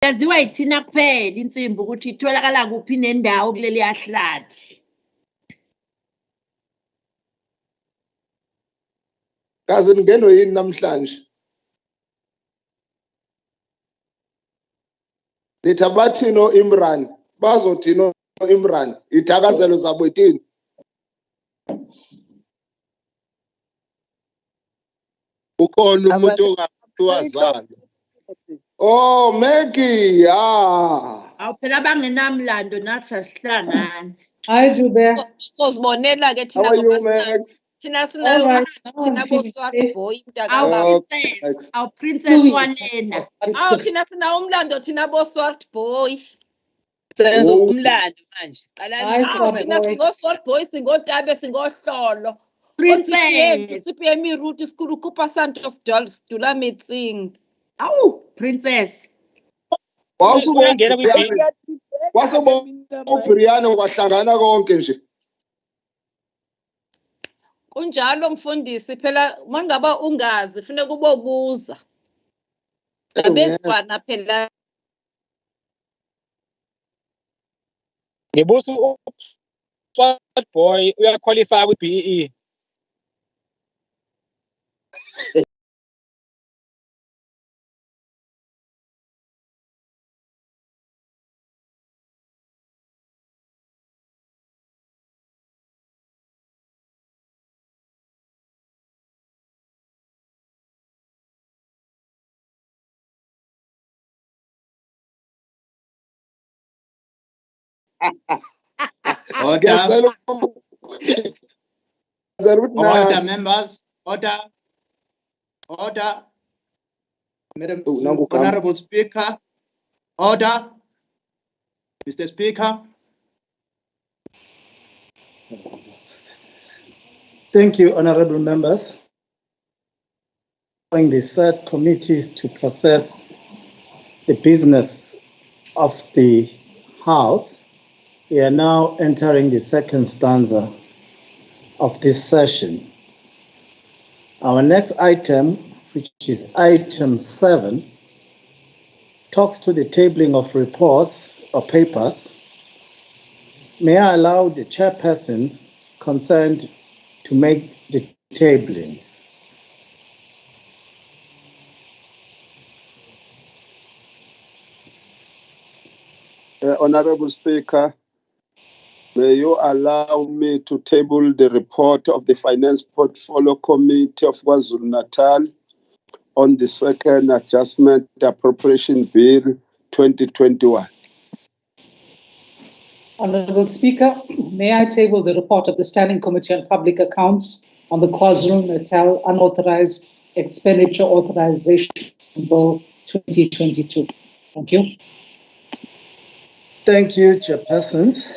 Yaziwa yithina kuphela insimbi ukuthi itholakala kuphi nendawo kuleli yahlathi. Kaze ningenwe yini namhlanje? Lithi abathi no Imran, bazothi no Imran, ithakazelo zabo yithini? Ukhona umuntu ongathiwazana. Oh, Maggie, Awu phela abangenamlando nathi asihlangani. I do there. Sozibonela ke how thina are you, ngomasina. Max? Thina All sinayo right. thina Oh, bo-swart finish. boy Awu mntakababa. princess, awu princess wanena. Awu thina sinawo umlando thina bo-swart boy. Senza Oh. umlando manje. Hayi, Qalani swart Thina boy. singo-swart boy, singotabe, singohlolo. Princess. Sipe miruti sikulukupa santos sidula metsing. Awu princess. Uyangena kwi-B. uBrian kwahlangana konke nje. Kunjalo mfundisi phela mangaba ungazi funeka ubobuza. Abenzwana phela. Ngibuza swart boy uyaqualify kwi-BE. Ngiyacela Order, members. Order. Order. Madam Honorable Speaker. Order. Mr. Speaker. Thank you, honorable members. The said committees to process the business of the House. We are now entering the second stanza of this session. Our next item, which is item 7, talks to the tabling of reports or papers. May I allow the chairpersons concerned to make the tablings? Honorable Speaker, may you allow me to table the report of the Finance Portfolio Committee of KwaZulu-Natal on the second adjustment appropriation bill 2021. Honorable Speaker, may I table the report of the Standing Committee on Public Accounts on the KwaZulu-Natal Unauthorized Expenditure Authorization Bill 2022. Thank you. Thank you, chairpersons.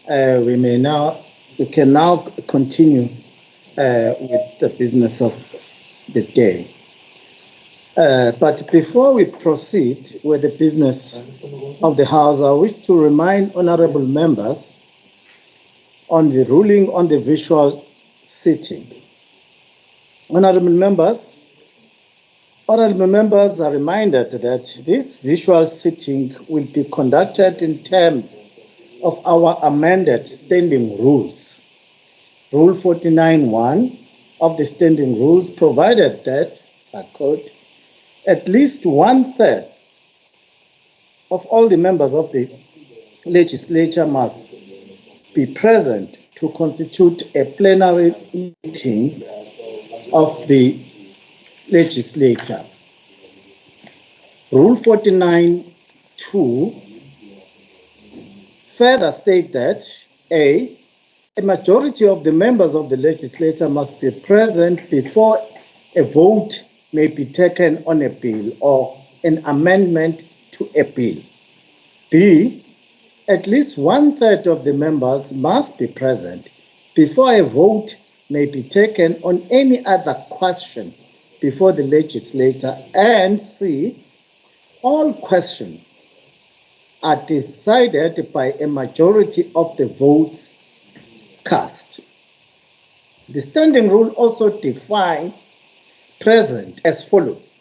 We can now continue with the business of the day. But before we proceed with the business of the House, I wish to remind honorable members on the ruling on the visual sitting. Honorable members are reminded that this visual sitting will be conducted in terms of our amended standing rules. Rule 49.1 of the standing rules provided that, I quote, at least 1/3 of all the members of the legislature must be present to constitute a plenary meeting of the legislature. Rule 49.2 further state that a majority of the members of the legislature must be present before a vote may be taken on a bill or an amendment to a bill. B, at least 1/3 of the members must be present before a vote may be taken on any other question before the legislature. And C, all questions are decided by a majority of the votes cast. The standing rule also defines present as follows.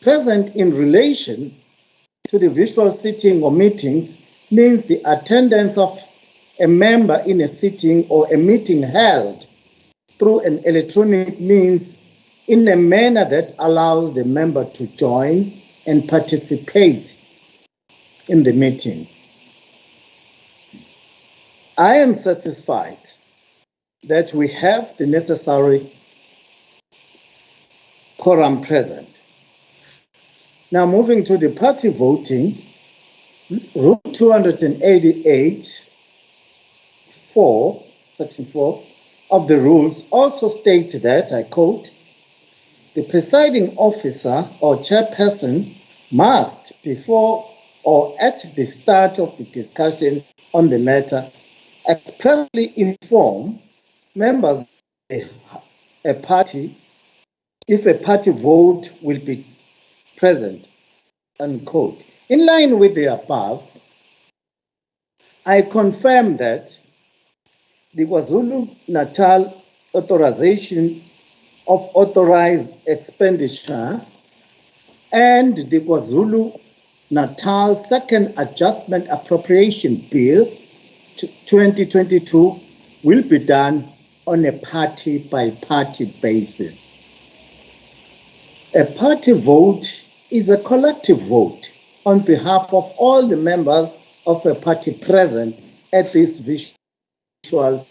Present in relation to the virtual sitting or meetings means the attendance of a member in a sitting or a meeting held through an electronic means in a manner that allows the member to join and participate in the meeting. I am satisfied that we have the necessary quorum present. Now, moving to the party voting, Rule 288, Section 4 of the rules also states that, I quote, the presiding officer or chairperson must, before or at the start of the discussion on the matter, expressly inform members of a party if a party vote will be present, unquote. In line with the above, I confirm that the KwaZulu-Natal authorization of authorized expenditure and the KwaZulu-Natal Second Adjustment Appropriation Bill 2022 will be done on a party-by-party basis. A party vote is a collective vote on behalf of all the members of a party present at this virtual,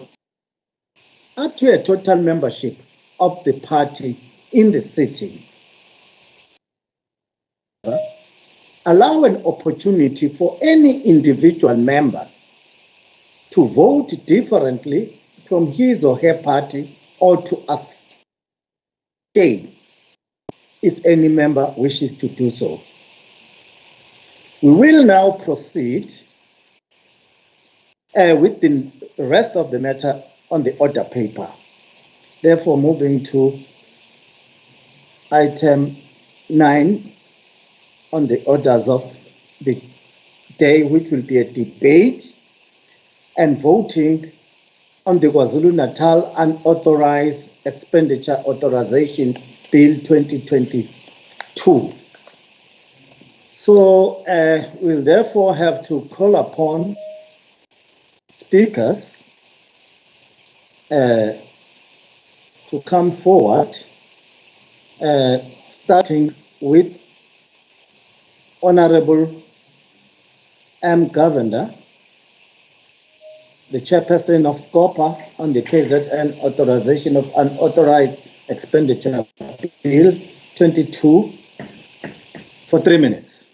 up to a total membership of the party in the sitting. Allow an opportunity for any individual member to vote differently from his or her party or to abstain if any member wishes to do so. We will now proceed with the rest of the matter on the order paper. Therefore, moving to item 9 on the orders of the day, which will be a debate and voting on the KwaZulu-Natal Unauthorized Expenditure Authorization Bill 2022. So we'll therefore have to call upon speakers to come forward, starting with Honorable M. Governor, the chairperson of SCOPA on the KZN Authorization of Unauthorized Expenditure Bill 22 for 3 minutes.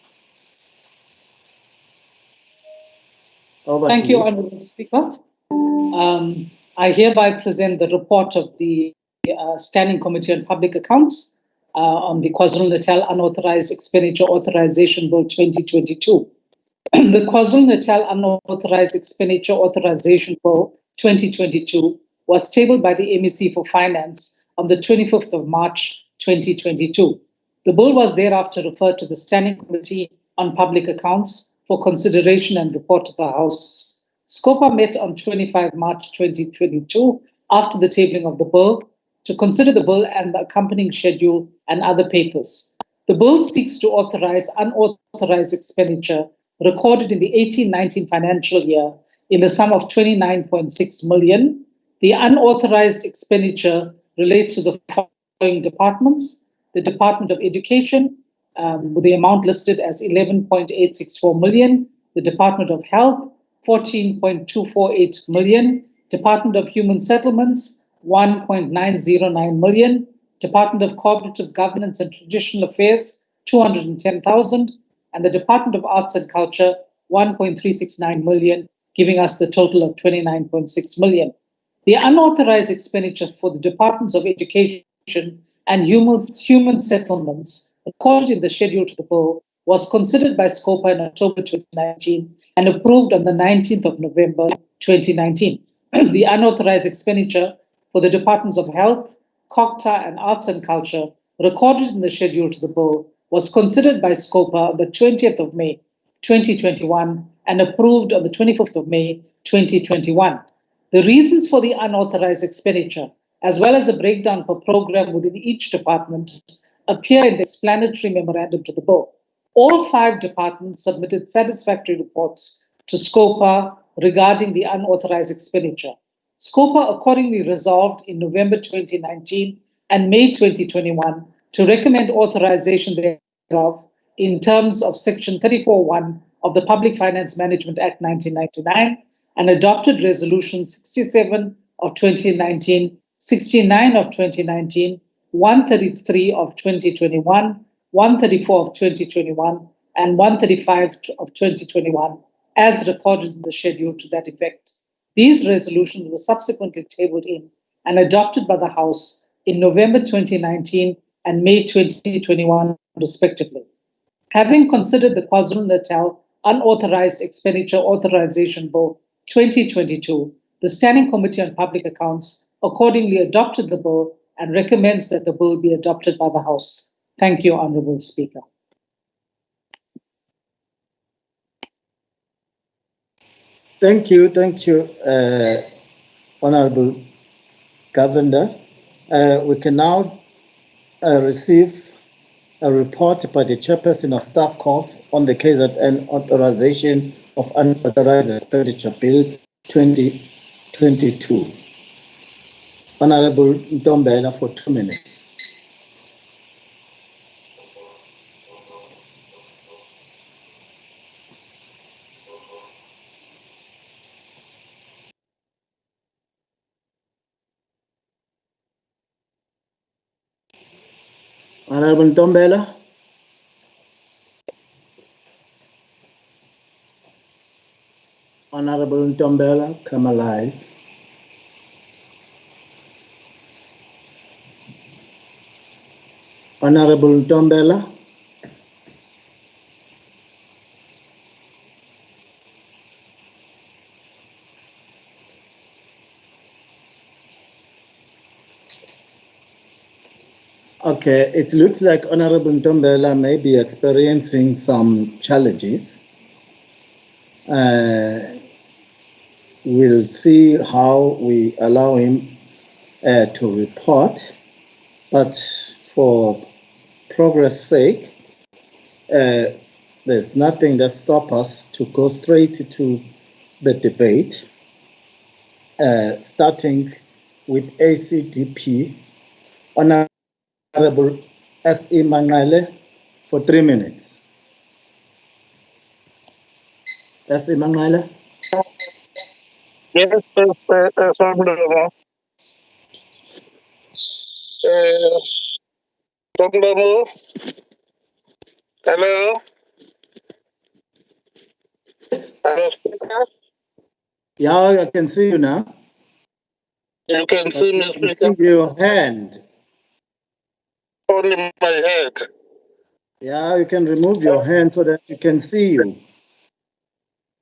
Over Thank to you, Honourable Speaker. I hereby present the report of the Standing Committee on Public Accounts on the KwaZulu-Natal Unauthorized Expenditure Authorization Bill 2022. The KwaZulu-Natal Unauthorized Expenditure Authorization Bill 2022 was tabled by the MEC for Finance on the 25th of March 2022. The bill was thereafter referred to the Standing Committee on Public Accounts for consideration and report to the House. SCOPA met on 25 March 2022 after the tabling of the bill to consider the bill and the accompanying schedule and other papers. The bill seeks to authorize unauthorized expenditure recorded in the 18-19 financial year in the sum of 29.6 million. The unauthorized expenditure relates to the following departments: the Department of Education, with the amount listed as 11.864 million, the Department of Health, 14.248 million, Department of Human Settlements, 1.909 million, Department of Cooperative Governance and Traditional Affairs, 210,000, and the Department of Arts and Culture, 1.369 million, giving us the total of 29.6 million. The unauthorized expenditure for the Departments of Education and Human Settlements, recorded in the schedule to the bill, was considered by SCOPA in October 2019 and approved on the 19th of November 2019. The unauthorized expenditure for the Departments of Health, COCTA, and Arts and Culture, recorded in the schedule to the bill, was considered by SCOPA on the 20th of May 2021 and approved on the 25th of May 2021. The reasons for the unauthorized expenditure, as well as a breakdown per program within each department, appear in the explanatory memorandum to the bill. All 5 departments submitted satisfactory reports to SCOPA regarding the unauthorized expenditure. SCOPA accordingly resolved in November 2019 and May 2021 to recommend authorization thereof in terms of Section 34(1) of the Public Finance Management Act 1999 and adopted Resolution 67 of 2019, 69 of 2019, 133 of 2021, 134 of 2021, and 135 of 2021, as recorded in the schedule to that effect. These resolutions were subsequently tabled in and adopted by the House in November 2019 and May 2021, respectively. Having considered the KwaZulu-Natal Unauthorized Expenditure Authorization Bill 2022, the Standing Committee on Public Accounts accordingly adopted the bill and recommends that the bill be adopted by the House. Thank you, Honourable Speaker. Thank you, Honourable Governor. We can now receive a report by the Chairperson of Staff Corps on the KZN Authorization of Unauthorized Expenditure Bill 2022. Honourable Ntombela for 2 minutes. Honourable Ntombela. Honourable Ntombela, come alive. Honourable Ntombela. Okay, it looks like Honourable Ntombela may be experiencing some challenges. We'll see how we allow him to report, but for progress sake, there's nothing that stops us to go straight to the debate, starting with ACDP. Honourable S.E. Mangale for 3 minutes. S.E. Mangale. Yes, hello. Hello, speaker. Yeah, I can see you now. You can But see me, you can speaker. see your hand. Only my head. Yeah, you can remove your hand so that you can see you.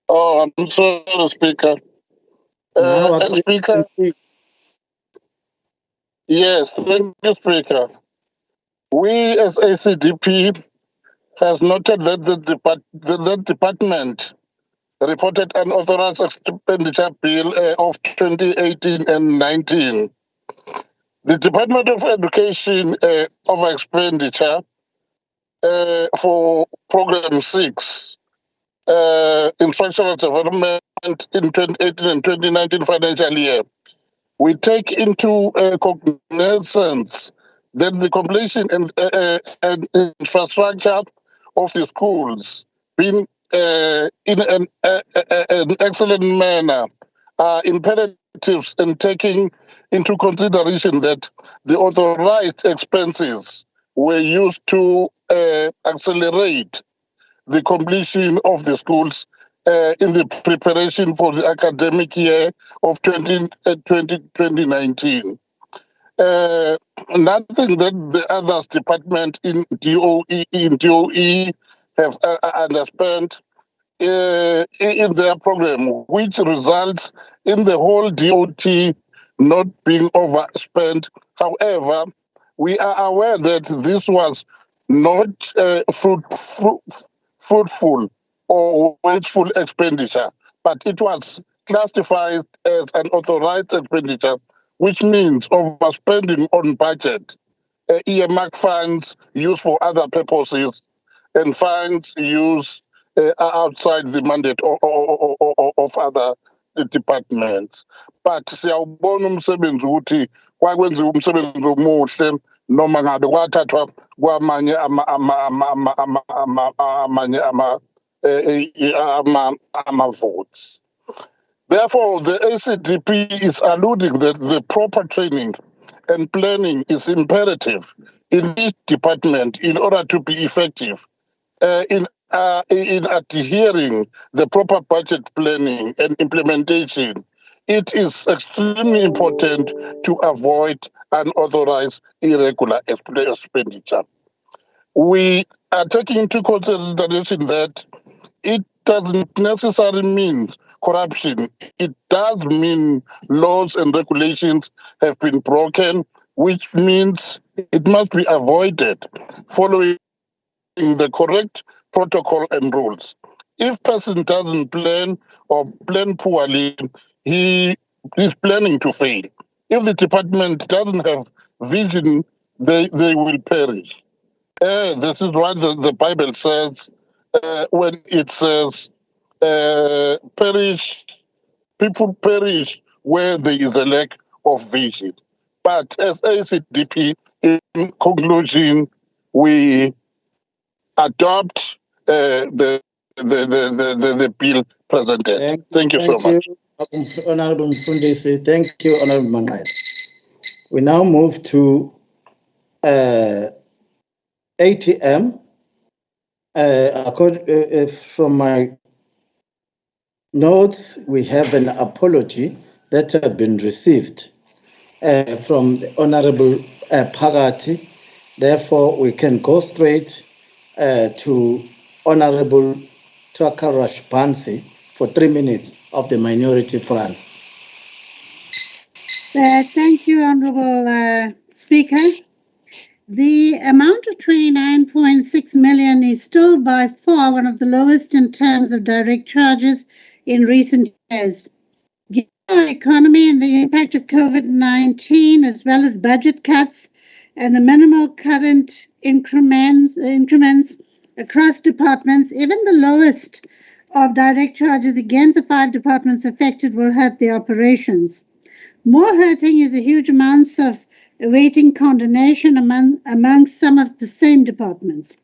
Oh, I'm sorry, speaker. Now I Speaker. can see. Yes, thank you, speaker. We as ACDP has noted that the department reported unauthorized expenditure bill of 2018 and 19. The Department of Education over expenditure for Program 6, Infrastructure Development in 2018 and 2019 financial year. We take into cognizance that the completion and infrastructure of the schools been in an excellent manner are imperatives in taking into consideration that the authorized expenses were used to accelerate the completion of the schools in the preparation for the academic year of 2019. Nothing that the others department in DOE have underspent in their program, which results in the whole DOT not being overspent. However, we are aware that this was not fruitful or wasteful expenditure, but it was classified as an authorized expenditure, which means overspending on budget, earmark funds used for other purposes, and finds use outside the mandate of other departments. But siyawubona umsebenzi ukuthi kwakwenziwa umsebenzi omuhle noma ngabe kwathathwa kwamanye votes. Therefore, the ACDP is alluding that the proper training and planning is imperative in each department in order to be effective in adhering the proper budget planning and implementation. It is extremely important to avoid unauthorized irregular expenditure. We are taking into consideration that it doesn't necessarily mean corruption. It does mean laws and regulations have been broken, which means it must be avoided following the correct protocol and rules. If person doesn't plan or plan poorly, he is planning to fail. If the department doesn't have vision, they will perish. This is what the Bible says when it says, people perish where there is a lack of vision. But as ACDP, in conclusion, we adopt the bill presented. Thank you so much. Honorable Mfundisi. Thank you, Honorable Mangai. We now move to ATM. From my notes, we have an apology that has been received from the Honorable Phakathi. Therefore, we can go straight to Honorable Takarashpansi for 3 minutes of the minority France. Thank you, Honorable Speaker. The amount of 29.6 million is still by far one of the lowest in terms of direct charges in recent years. Given our economy and the impact of COVID-19, as well as budget cuts and the minimal current increments across departments, even the lowest of direct charges against the 5 departments affected will hurt the operations. More hurting is the huge amounts of awaiting condemnation among some of the same departments.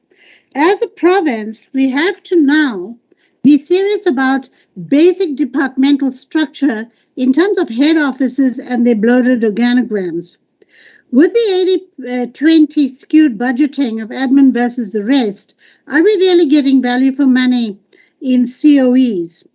As a province, we have to now be serious about basic departmental structure in terms of head offices and their bloated organograms. With the 80-20 skewed budgeting of admin versus the rest, are we really getting value for money in COEs,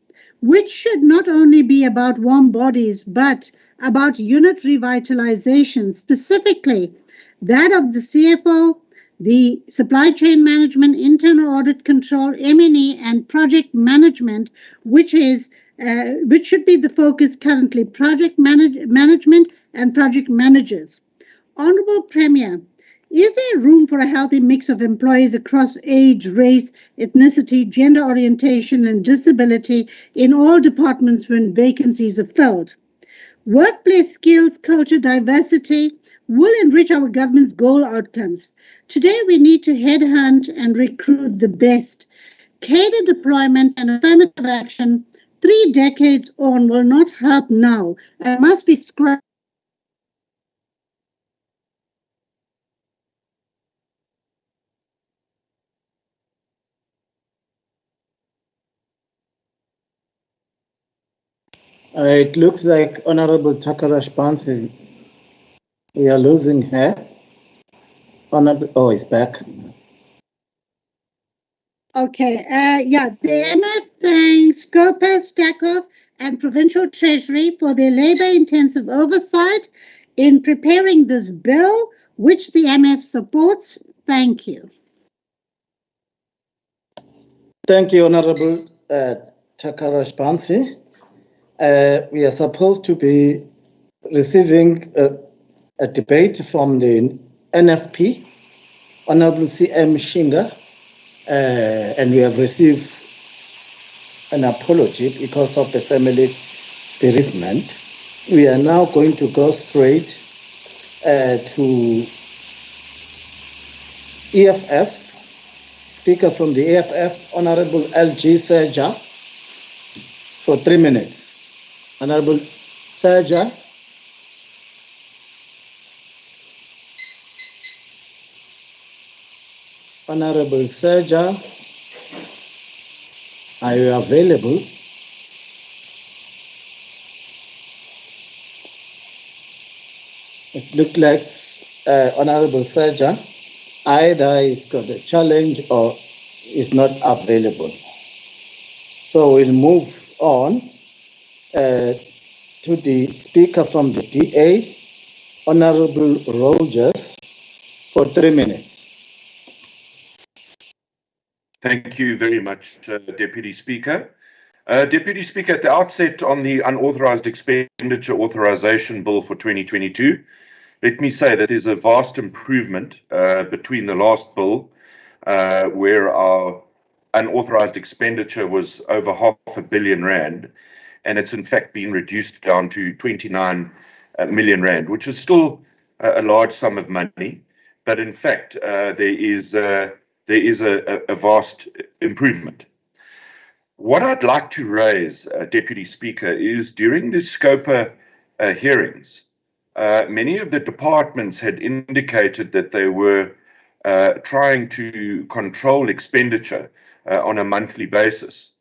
which should not only be about warm bodies, but about unit revitalization, specifically that of the CFO, the supply chain management, internal audit control, M&E, and project management, which should be the focus currently, project management and project managers. Honorable Premier, is there room for a healthy mix of employees across age, race, ethnicity, gender orientation, and disability in all departments when vacancies are filled? Workplace skills, culture, diversity will enrich our government's goal outcomes. Today, we need to headhunt and recruit the best. Cadre deployment and affirmative action 3 decades on will not help now and must be scrapped. It looks like Honorable Takarashpansi, we are losing her. Oh, it's back. Okay, the MF thanks Scopus, Stakov, and Provincial Treasury for their labor-intensive oversight in preparing this bill, which the MF supports. Thank you. Thank you, Honorable Takarashpansi. We are supposed to be receiving a debate from the NFP, Honorable CM Shinga, and we have received an apology because of the family bereavement. We are now going to go straight to EFF, Speaker from the AFF, Honorable LG Serja, for 3 minutes. Honorable Serja. Honorable Serja, are you available? It looks like Honorable Serja either he's got a challenge or is not available. So we'll move on to the Speaker from the DA, Honorable Rogers, for 3 minutes. Thank you very much, Deputy Speaker. Deputy Speaker, at the outset on the Unauthorized Expenditure Authorization Bill for 2022, let me say that there's a vast improvement between the last bill, where our unauthorized expenditure was over R500 million, and it's in fact been reduced down to 29 million rand, which is still a large sum of money, but in fact there is a vast improvement. What I'd like to raise, Deputy Speaker, is during the SCOPA hearings, many of the departments had indicated that they were trying to control expenditure on a monthly basis.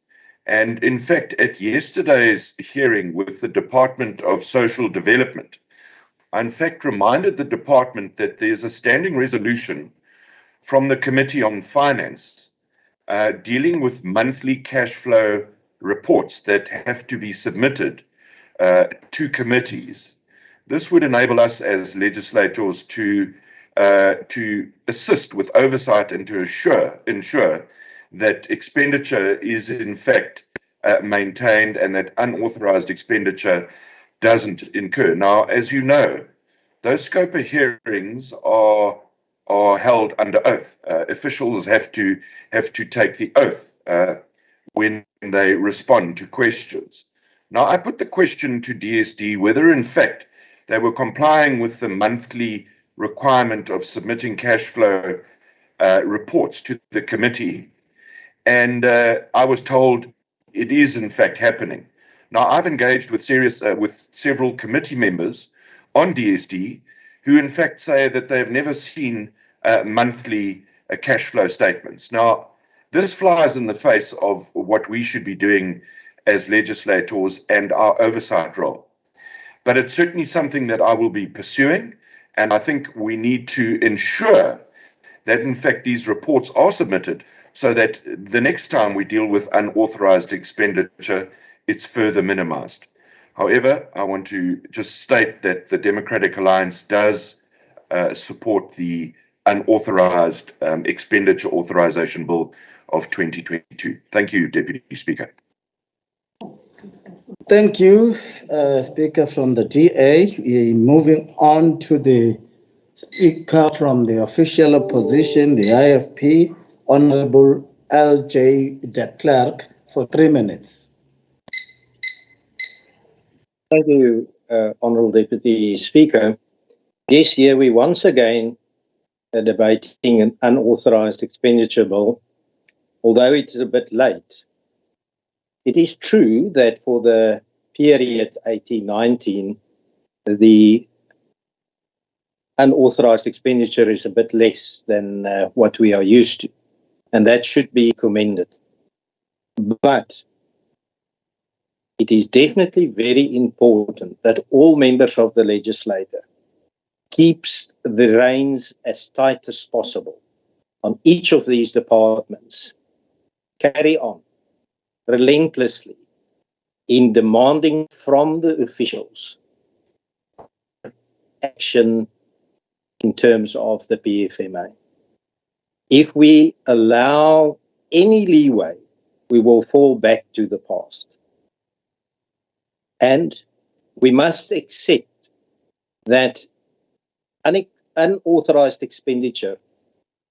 And in fact, at yesterday's hearing with the Department of Social Development, I in fact reminded the department that there's a standing resolution from the Committee on Finance dealing with monthly cash flow reports that have to be submitted to committees. This would enable us as legislators to assist with oversight and to ensure that expenditure is in fact maintained and that unauthorized expenditure doesn't incur. Now, as you know, those SCOPA hearings are held under oath. Officials have to take the oath when they respond to questions. Now, I put the question to DSD whether in fact they were complying with the monthly requirement of submitting cash flow reports to the committee, and I was told it is in fact happening. Now, I've engaged with several committee members on DSD who in fact say that they've never seen monthly cash flow statements. Now, this flies in the face of what we should be doing as legislators and our oversight role. But it's certainly something that I will be pursuing, and I think we need to ensure that in fact these reports are submitted so that the next time we deal with unauthorized expenditure, it's further minimized. However, I want to just state that the Democratic Alliance does support the Unauthorized Expenditure Authorization Bill of 2022. Thank you, Deputy Speaker. Thank you, Speaker from the DA. We're moving on to the Speaker from the official opposition, the IFP, Honorable L.J. de Klerk, for 3 minutes. Thank you, Honourable Deputy Speaker. This year we once again are debating an unauthorised expenditure bill, although it is a bit late. It is true that for the period 18-19, the unauthorised expenditure is a bit less than what we are used to, and that should be commended. But it is definitely very important that all members of the legislature keeps the reins as tight as possible on each of these departments, carry on relentlessly in demanding from the officials action in terms of the PFMA. If we allow any leeway, we will fall back to the past. And we must accept that unauthorized expenditure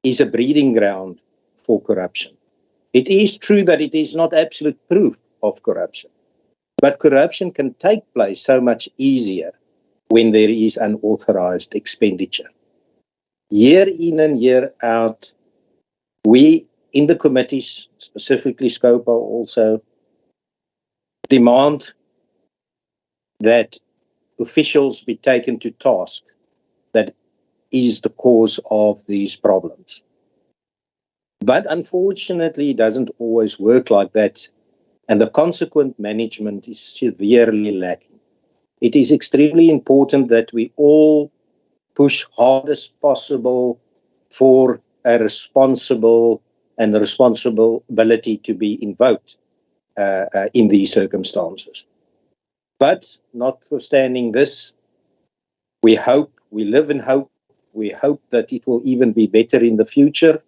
is a breeding ground for corruption. It is true that it is not absolute proof of corruption, but corruption can take place so much easier when there is unauthorized expenditure. Year in and year out, we in the committees, specifically SCOPA, also demand that officials be taken to task that is the cause of these problems. But unfortunately, it doesn't always work like that, and the consequent management is severely lacking. It is extremely important that we all push hard as possible for a responsible and responsibility to be invoked in these circumstances. But notwithstanding this, we live in hope, we hope that it will even be better in the future.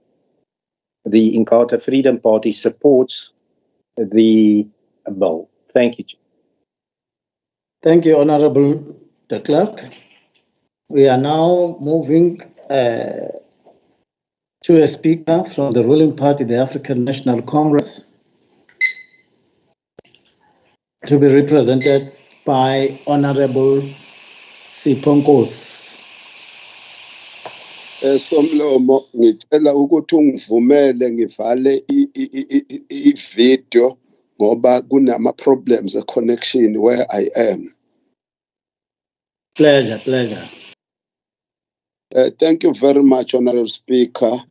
The Inkatha Freedom Party supports the bill. Thank you. Thank you, Honorable de Klerk. We are now moving to a speaker from the ruling party, the African National Congress, to be represented by Honorable Siponkos. Somlomo ngicela ukuthi ungivumele ngivale i-video ngoba kunama problems a connection where I am. Pleasure. Thank you very much, Honorable Speaker,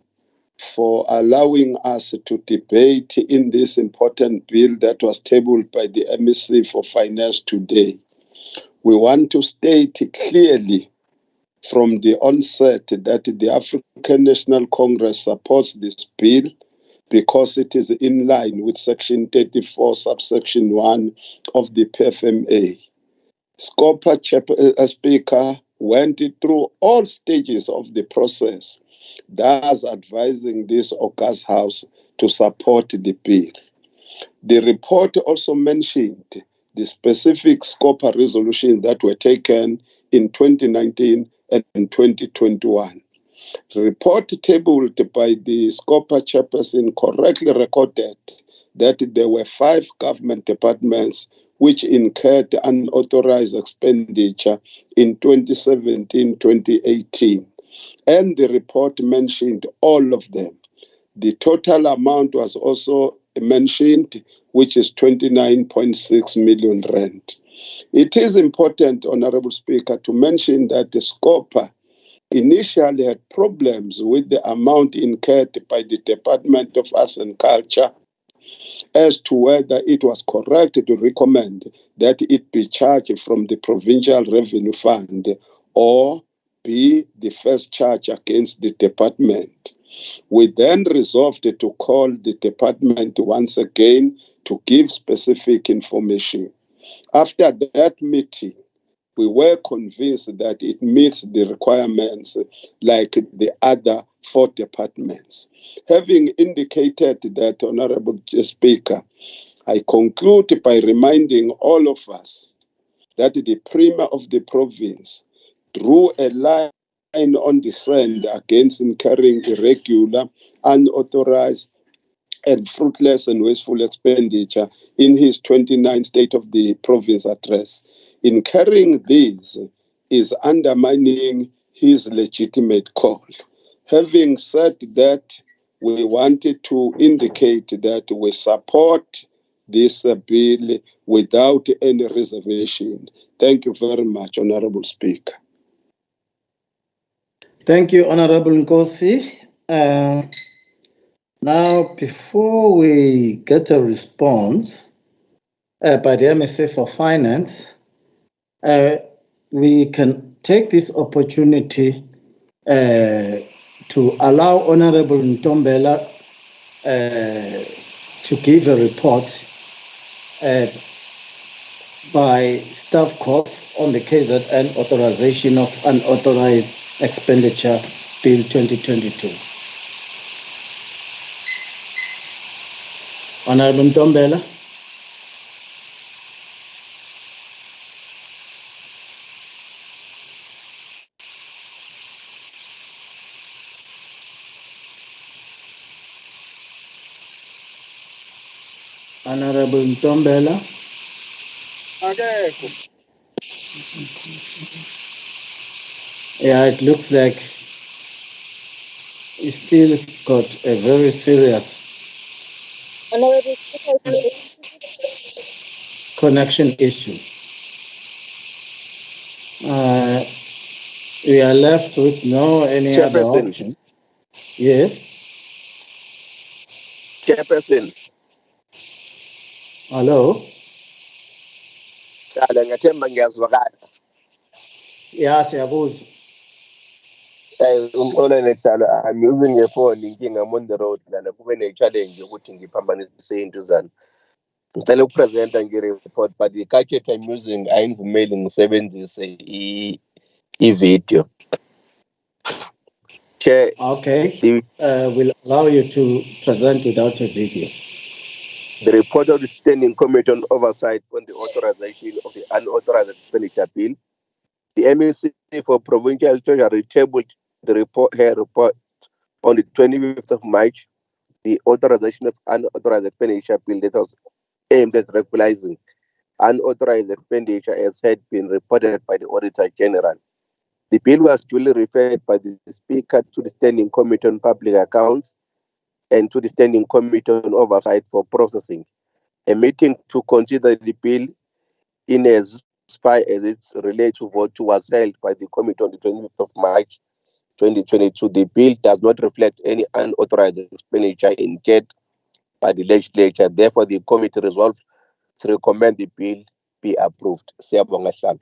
for allowing us to debate in this important bill that was tabled by the MEC for Finance today. We want to state clearly from the onset that the African National Congress supports this bill because it is in line with Section 34, subsection 1 of the PFMA. SCOPA Speaker went through all stages of the process, thus advising this August House to support the bill. The report also mentioned the specific SCOPA resolutions that were taken in 2019 and 2021. The report tabled by the SCOPA chairperson correctly recorded that there were 5 government departments which incurred unauthorized expenditure in 2017-2018. And the report mentioned all of them. The total amount was also mentioned, which is 29.6 million rand. It is important, Honorable Speaker, to mention that the SCOPA initially had problems with the amount incurred by the Department of Arts and Culture as to whether it was correct to recommend that it be charged from the Provincial Revenue Fund or be the first charge against the department. We then resolved to call the department once again to give specific information. After that meeting, we were convinced that it meets the requirements like the other 4 departments. Having indicated that, Honorable Speaker, I conclude by reminding all of us that the Premier of the province drew a line on the sand against incurring irregular, unauthorized, and fruitless and wasteful expenditure in his 29th State of the Province address. Incurring these is undermining his legitimate call. Having said that, we wanted to indicate that we support this bill without any reservation. Thank you very much, Honorable Speaker. Thank you, Honorable Nkosi. Now, before we get a response by the MEC for Finance, we can take this opportunity to allow Honorable Ntombela to give a report by Staff Corp on the KZN Authorization of Unauthorized Expenditure Bill 2022. Honorable Ntombela. Honorable Ntombela. Yeah, it looks like we still got a very serious Honorable connection issue. We are left with no any other Chairperson. option. Yes. Chairperson, Hello. sala ngathemba ngiyazwakala. Yeah, siyabuzwa. Umxolele sala, I'm using a phone inkinga, I'm on the road lana kube ne-challenge yokuthi ngiphambanise intuzana. Ngicela ukupresenta ngi-report but i-gadget I'm using ayingivumeli ngisebenzise i-video. Chair, Okay. We'll allow you to present without a video. the report of the Standing Committee on Oversight on the Authorization of the Unauthorized Expenditure Bill. The MEC for Provincial Treasury tabled the report on the 25th of March. The authorization of unauthorized expenditure bill that was aimed at regularizing unauthorized expenditure as had been reported by the Auditor General. The bill was duly referred by the Speaker to the Standing Committee on Public Accounts and to the Standing Committee on Oversight for processing. A meeting to consider the bill in as far as it relates to vote was held by the committee on the 25th of March 2022. The bill does not reflect any unauthorized expenditure incurred by the legislature. Therefore, the committee resolved to recommend the bill be approved. Siyabonga Sala.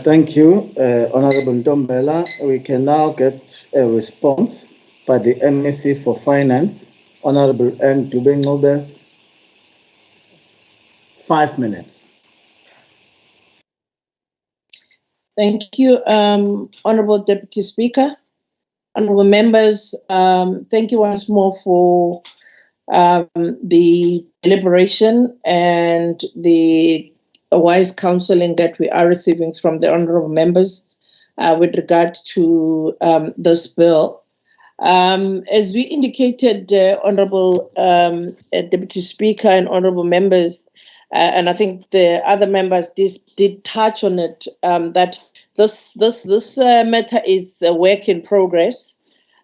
Thank you, Honorable Ntombela. We can now get a response by the MEC for Finance, Honorable N. Dube-Ncube. 5 minutes. Thank you, Honorable Deputy Speaker. Honorable members, thank you once more for the deliberation and the wise counseling that we are receiving from the honorable members with regard to this bill. As we indicated, Honorable Deputy Speaker and honorable members, and I think the other members did touch on it, that this matter is a work in progress,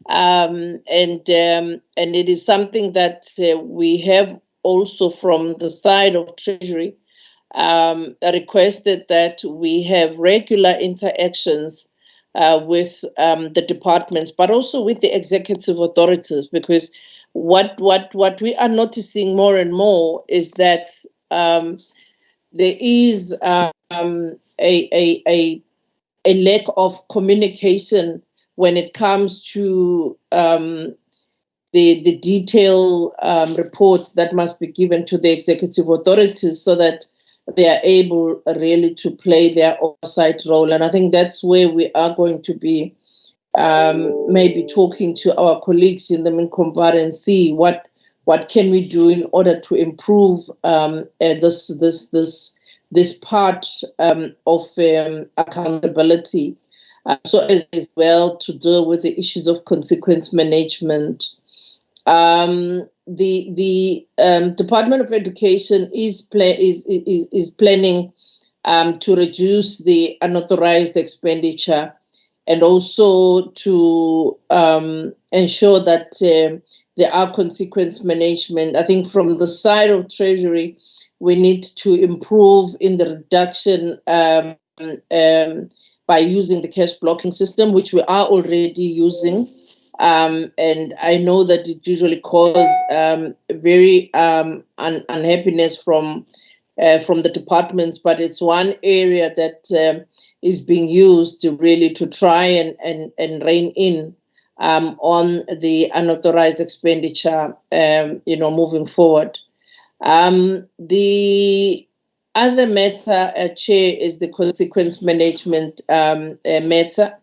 and it is something that we have also from the side of Treasury requested that we have regular interactions with the departments, but also with the executive authorities, because what we are noticing more and more is that there is a lack of communication when it comes to the detailed reports that must be given to the executive authorities so that they are able really to play their oversight role. And I think that's where we are going to be maybe talking to our colleagues in the Minkombar and see what can we do in order to improve this part of accountability, so as well to deal with the issues of consequence management. The Department of Education is planning to reduce the unauthorized expenditure and also to ensure that there are consequence management. I think from the side of Treasury, we need to improve in the reduction by using the cash blocking system, which we are already using. And I know that it usually causes very unhappiness from the departments, but it's one area that is being used to really to try and rein in on the unauthorized expenditure, moving forward. The other matter, Chair, is the consequence management matter,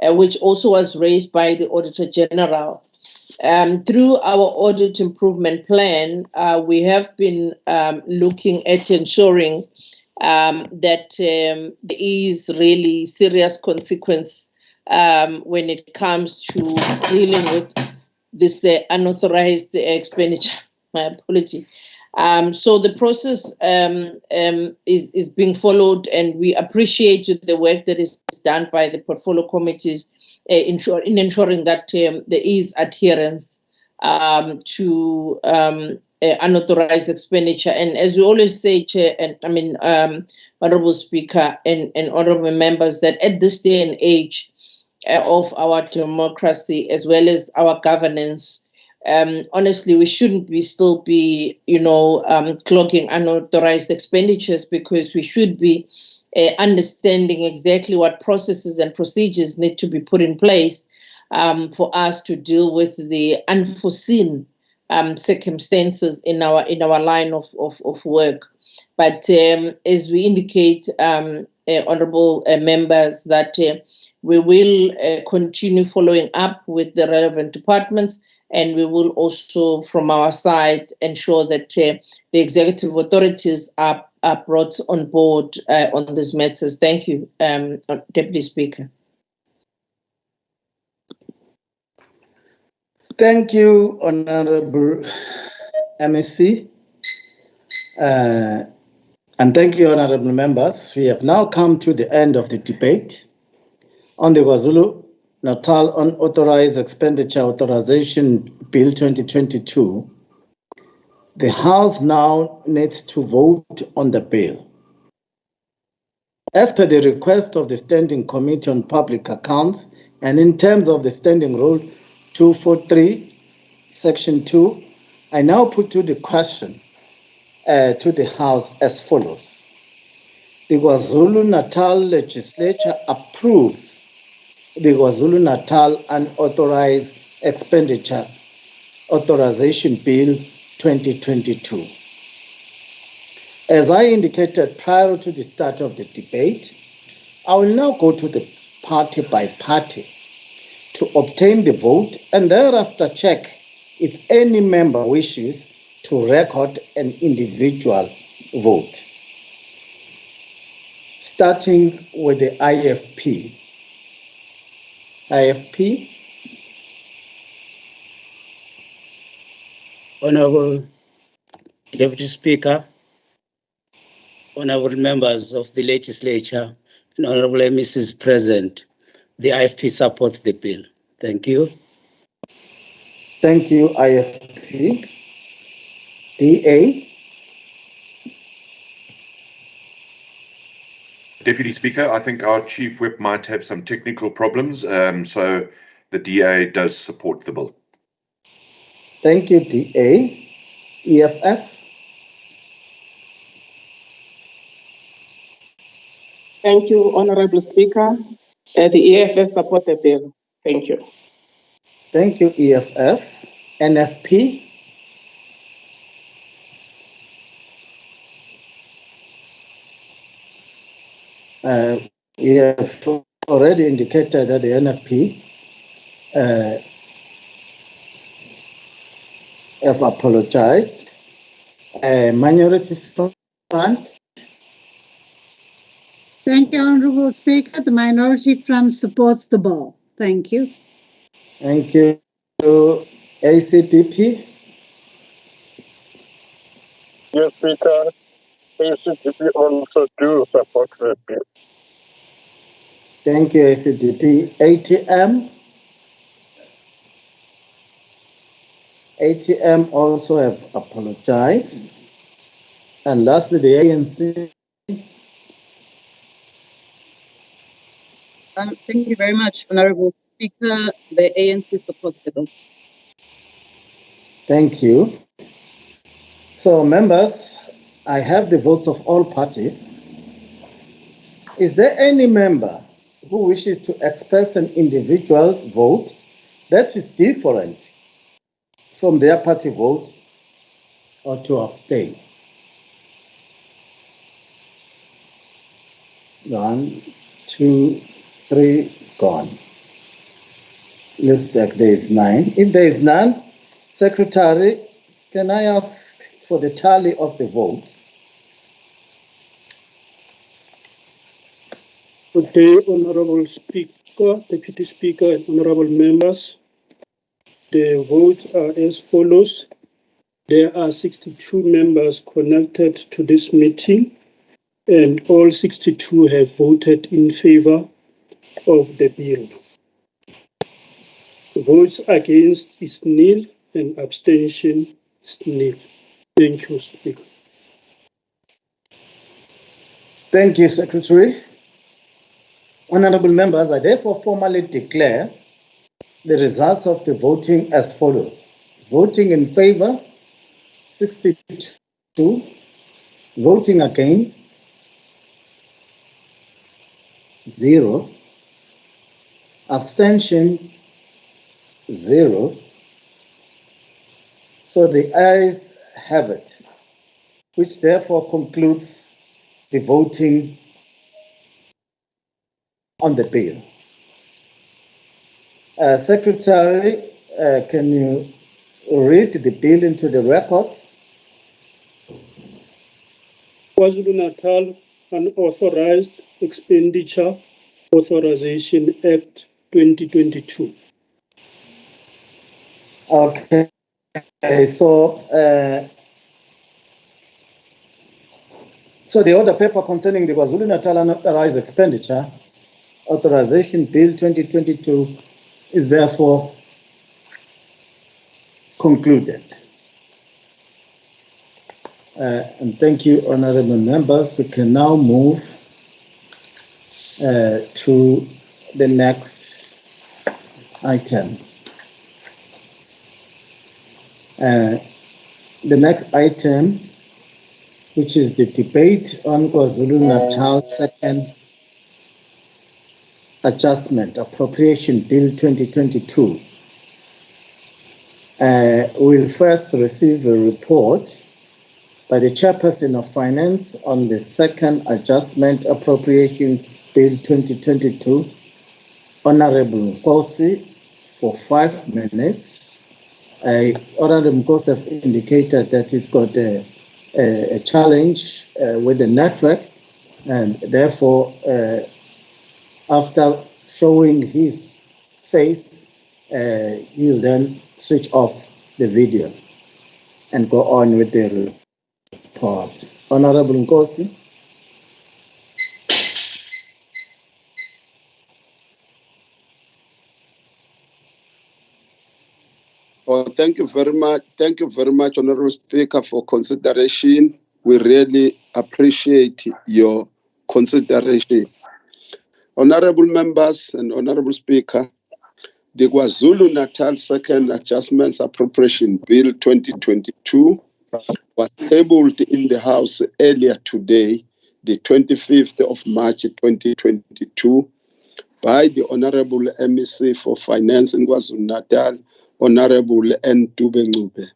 which also was raised by the Auditor General. Through our audit improvement plan, we have been looking at ensuring that there is really serious consequence when it comes to dealing with this unauthorized expenditure. My apology. So the process is being followed, and we appreciate the work that is done by the portfolio committees in ensuring that there is adherence to unauthorized expenditure. And as we always say, Chair, and Honorable Speaker and honorable members, that at this day and age of our democracy as well as our governance, honestly, we shouldn't still be clogging unauthorized expenditures, because we should be understanding exactly what processes and procedures need to be put in place for us to deal with the unforeseen circumstances in our line of work. But as we indicate, honorable members, that we will continue following up with the relevant departments, and we will also, from our side, ensure that the executive authorities are brought on board on these matters. Thank you, Deputy Speaker. Thank you, Honorable MSc. And thank you, honorable members. We have now come to the end of the debate on the KwaZulu-Natal Unauthorized Expenditure Authorization Bill 2022. The House now needs to vote on the bill. As per the request of the Standing Committee on Public Accounts, and in terms of the Standing Rule 243, Section 2, I now put to the question to the House as follows. The KwaZulu-Natal Legislature approves the KwaZulu-Natal Unauthorized Expenditure Authorization Bill 2022. As I indicated prior to the start of the debate, I will now go to the party by party to obtain the vote, and thereafter check if any member wishes to record an individual vote. Starting with the IFP. IFP. Honorable Deputy Speaker, honorable members of the legislature, and honorable MECs present, the IFP supports the bill. Thank you. Thank you, IFP. DA. Deputy Speaker, I think our Chief Whip might have some technical problems, so the DA does support the bill. Thank you, DA. EFF. Thank you, Honorable Speaker. The EFF support the bill. Thank you. Thank you, EFF. NFP. We have already indicated that the NFP have apologized. Minority Front. Thank you, Honorable Speaker. The Minority Front supports the bill. Thank you. Thank you. ACDP. Yes, Speaker. ACDP also do support the bill. Thank you, ACDP. ATM. ATM also have apologized. And lastly, the ANC. Thank you very much, Honorable Speaker. The ANC supports the bill. Thank you. So, members, I have the votes of all parties. Is there any member who wishes to express an individual vote that is different from their party vote or to abstain? 1, 2, 3, gone. Looks like there is 9. If there is none, Secretary, can I ask for the tally of the votes? Good day, Honorable Speaker, Deputy Speaker, and honorable members. The votes are as follows. There are 62 members connected to this meeting, and all 62 have voted in favor of the bill. Votes against is nil and abstention is nil. Thank you, Speaker. Thank you, Secretary. Honorable members, I therefore formally declare the results of the voting as follows. Voting in favor, 62. Voting against, 0. Abstention, 0. So the ayes have it, which therefore concludes the voting on the bill. Secretary, can you read the bill into the records? KwaZulu-Natal Unauthorized Expenditure Authorization Act 2022. Okay, so the order paper concerning the KwaZulu-Natal Unauthorized Expenditure Authorization Bill 2022 is therefore concluded. And thank you, honorable members. We can now move to the next item. The next item, which is the debate on KwaZulu-Natal second adjustment appropriation bill 2022. We'll first receive a report by the Chairperson of Finance on the second adjustment appropriation bill 2022, Honorable Nkosi, for 5 minutes. Honorable Nkosi have indicated that he's got a challenge with the network, and therefore, after showing his face, he'll then switch off the video and go on with the report. Honorable Nkosi. Oh, thank you very much. Thank you very much, Honorable Speaker, for consideration. We really appreciate your consideration. Honorable members and Honorable Speaker, the KwaZulu-Natal Second Adjustments Appropriation Bill 2022 was tabled in the House earlier today, the 25th of March 2022, by the Honorable MEC for Finance in KwaZulu-Natal, Honorable N. Dube-Ncube.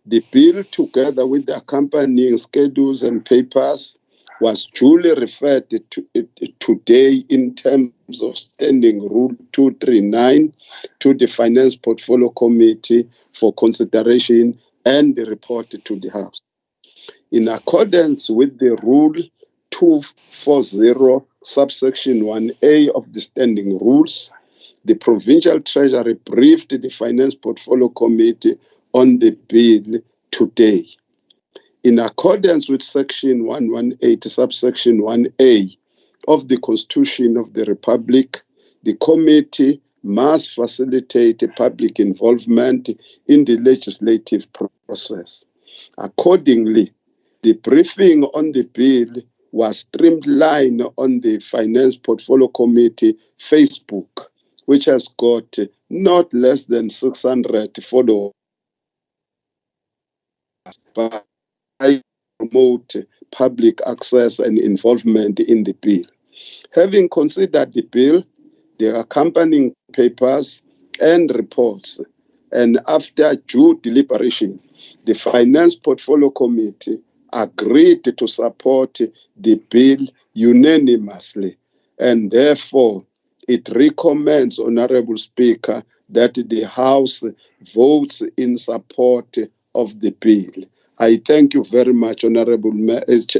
The bill, together with the accompanying schedules and papers, was duly referred to today in terms of Standing Rule 239 to the Finance Portfolio Committee for consideration and reported to the House. In accordance with the Rule 240, subsection 1A of the Standing Rules, the Provincial Treasury briefed the Finance Portfolio Committee on the bill today. In accordance with Section 118, subsection 1A of the Constitution of the Republic, the committee must facilitate public involvement in the legislative process. Accordingly, the briefing on the bill was streamlined on the Finance Portfolio Committee Facebook, which has got not less than 600 followers. But I promote public access and involvement in the bill. Having considered the bill, the accompanying papers and reports, and after due deliberation, the Finance Portfolio Committee agreed to support the bill unanimously, and therefore it recommends, Honorable Speaker, that the House votes in support of the bill. I thank you very much, Honorable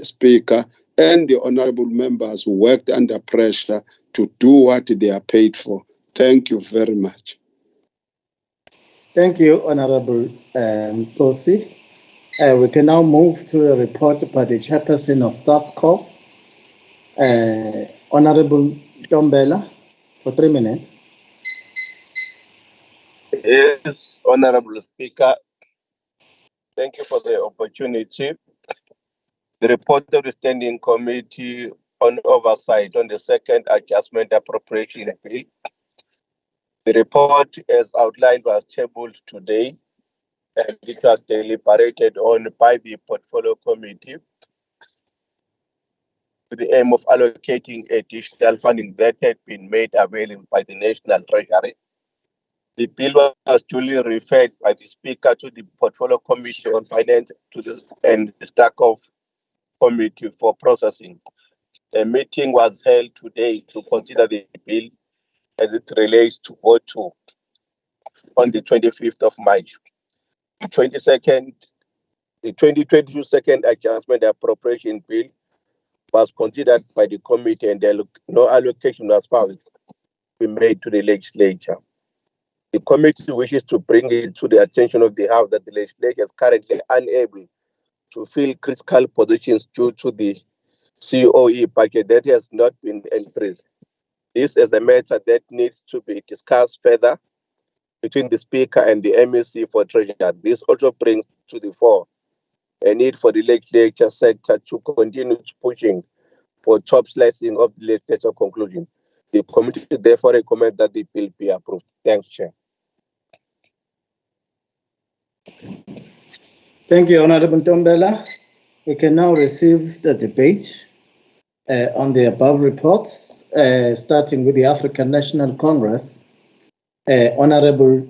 Speaker, and the honorable members who worked under pressure to do what they are paid for. Thank you very much. Thank you, Honorable Nkosi. We can now move to a report by the chairperson of StatsCov, Honorable Tombela, for 3 minutes. Yes, Honorable Speaker. Thank you for the opportunity. The report of the Standing Committee on Oversight on the Second Adjustment Appropriation Bill. The report, as outlined, was tabled today, and it was deliberated on by the Portfolio Committee with the aim of allocating additional funding that had been made available by the National Treasury. The bill was duly referred by the Speaker to the Portfolio Committee on Finance and the StatsCov Committee for processing. A meeting was held today to consider the bill as it relates to vote 2 on the 25th of March. The 2022 Second Adjustment Appropriation Bill was considered by the committee, and no allocation was found to be made to the legislature. The committee wishes to bring it to the attention of the House that the legislature is currently unable to fill critical positions due to the COE budget that has not been increased. This is a matter that needs to be discussed further between the Speaker and the MEC for Treasury. This also brings to the fore a need for the legislature sector to continue pushing for top slicing of the legislature conclusion. The committee therefore recommends that the bill be approved. Thanks, Chair. Thank you, Honorable Tombela. We can now receive the debate on the above reports, starting with the African National Congress. Honorable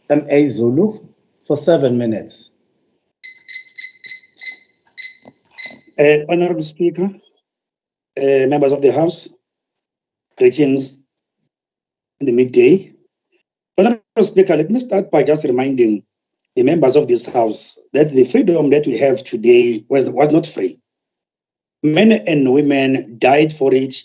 M.A. Zulu, for 7 minutes. Honorable Speaker, members of the House, greetings in the midday. Honorable Speaker, let me start by just reminding the members of this House that the freedom that we have today was not free. Men and women died for it.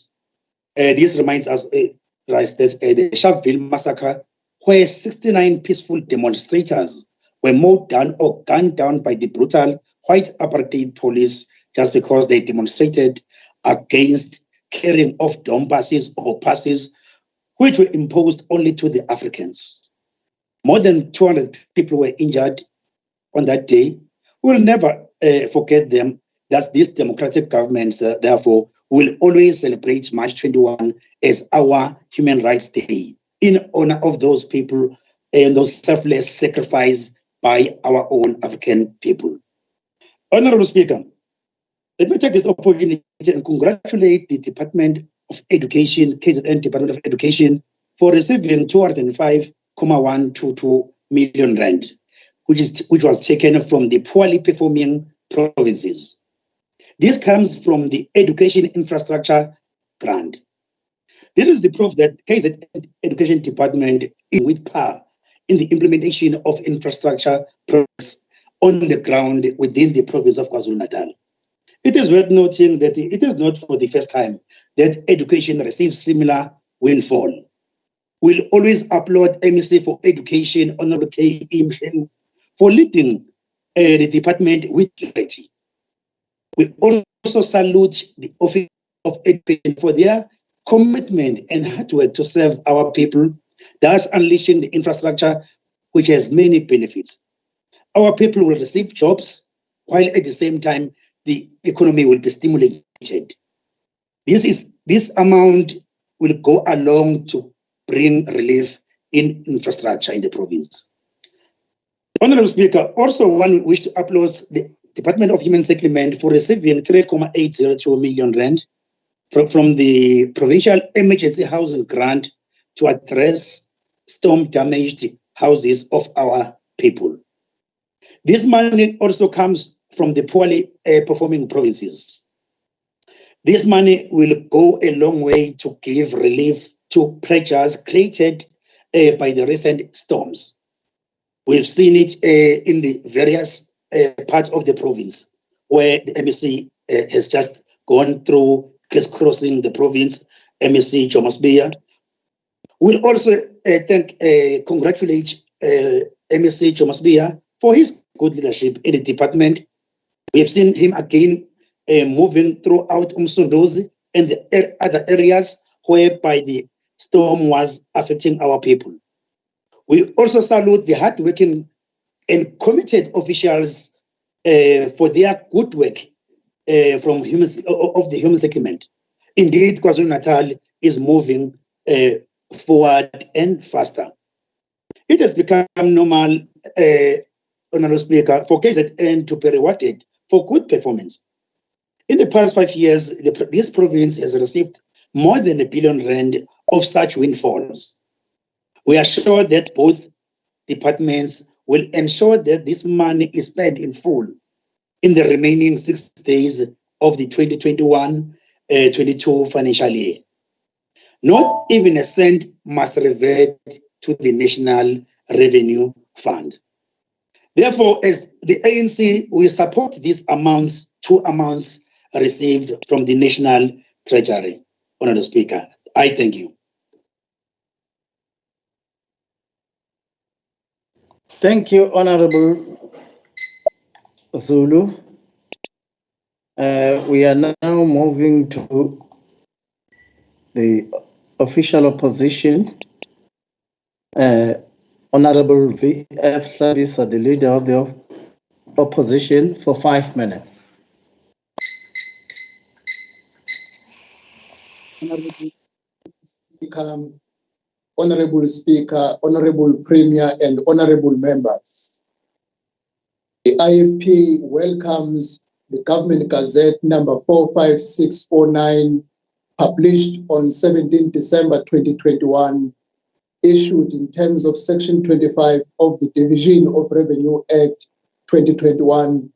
This reminds us that the Sharpeville massacre, where 69 peaceful demonstrators were mowed down or gunned down by the brutal white apartheid police just because they demonstrated against carrying off dome passes or passes which were imposed only to the Africans. More than 200 people were injured on that day. We will never forget them. That's these democratic governments, therefore, will always celebrate March 21 as our Human Rights Day in honor of those people and those selfless sacrifice by our own African people. Honorable Speaker, let me take this opportunity and congratulate the Department of Education, KZN Department of Education, for receiving 205.122 million rand, which was taken from the poorly performing provinces. This comes from the Education Infrastructure Grant. This is the proof that KZN Education Department is with power in the implementation of infrastructure projects on the ground within the province of KwaZulu-Natal. It is worth noting that it is not for the first time that education receives similar windfall. We'll always applaud MEC for Education, Honorable K. Imshen, for leading the department with clarity. We also salute the Office of Education for their commitment and hard work to serve our people, thus unleashing the infrastructure which has many benefits. Our people will receive jobs, while at the same time, the economy will be stimulated. This amount will go along to bring relief in infrastructure in the province. Honorable Speaker, also one wish to applaud the Department of Human Settlement for receiving 3.802 million rand from the Provincial Emergency Housing Grant to address storm-damaged houses of our people. This money also comes from the poorly performing provinces. This money will go a long way to give relief to pressures created by the recent storms. We've seen it in the various parts of the province where the MEC has just gone through crisscrossing the province, MEC Jomasbia. We'll also congratulate MEC Jomasbia for his good leadership in the department We have seen him again moving throughout Umsunduzi and the other areas whereby the storm was affecting our people. We also salute the hardworking and committed officials for their good work of the human settlement. Indeed, KwaZulu-Natal is moving forward and faster. It has become normal, Honorable Speaker, for KZN to be rewarded for good performance. In the past 5 years, this province has received more than R1 billion of such windfalls. We are sure that both departments will ensure that this money is spent in full in the remaining 6 days of the 2021-22 financial year. Not even a cent must revert to the National Revenue Fund. Therefore, as the ANC will support these two amounts received from the National Treasury. Honourable Speaker, I thank you. Thank you, Honorable Zulu. We are now moving to the official opposition. Honorable V.F. Hlabisa, the leader of the opposition, for 5 minutes. Honorable Speaker, Honorable Premier, and Honorable Members. The IFP welcomes the Government Gazette number 45649, published on 17 December 2021, issued in terms of Section 25 of the Division of Revenue Act 2021,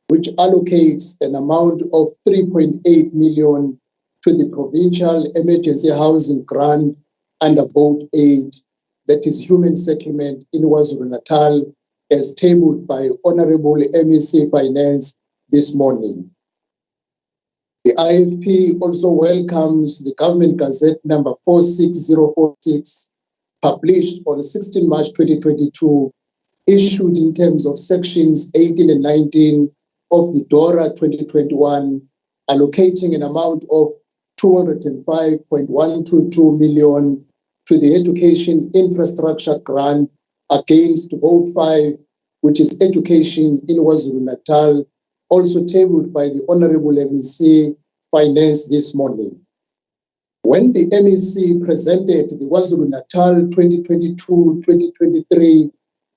which allocates an amount of 3.8 million to the Provincial Emergency Housing Grant under Vote 8, that is Human Settlement in KwaZulu-Natal, as tabled by Honorable MEC Finance this morning. The IFP also welcomes the Government Gazette number 46046, published on 16 March 2022, issued in terms of sections 18 and 19 of the DORA 2021, allocating an amount of 205.122 million to the Education Infrastructure Grant against Vote 5, which is Education in KwaZulu-Natal, also tabled by the Honorable MEC Finance this morning. When the MEC presented the KwaZulu-Natal 2022-2023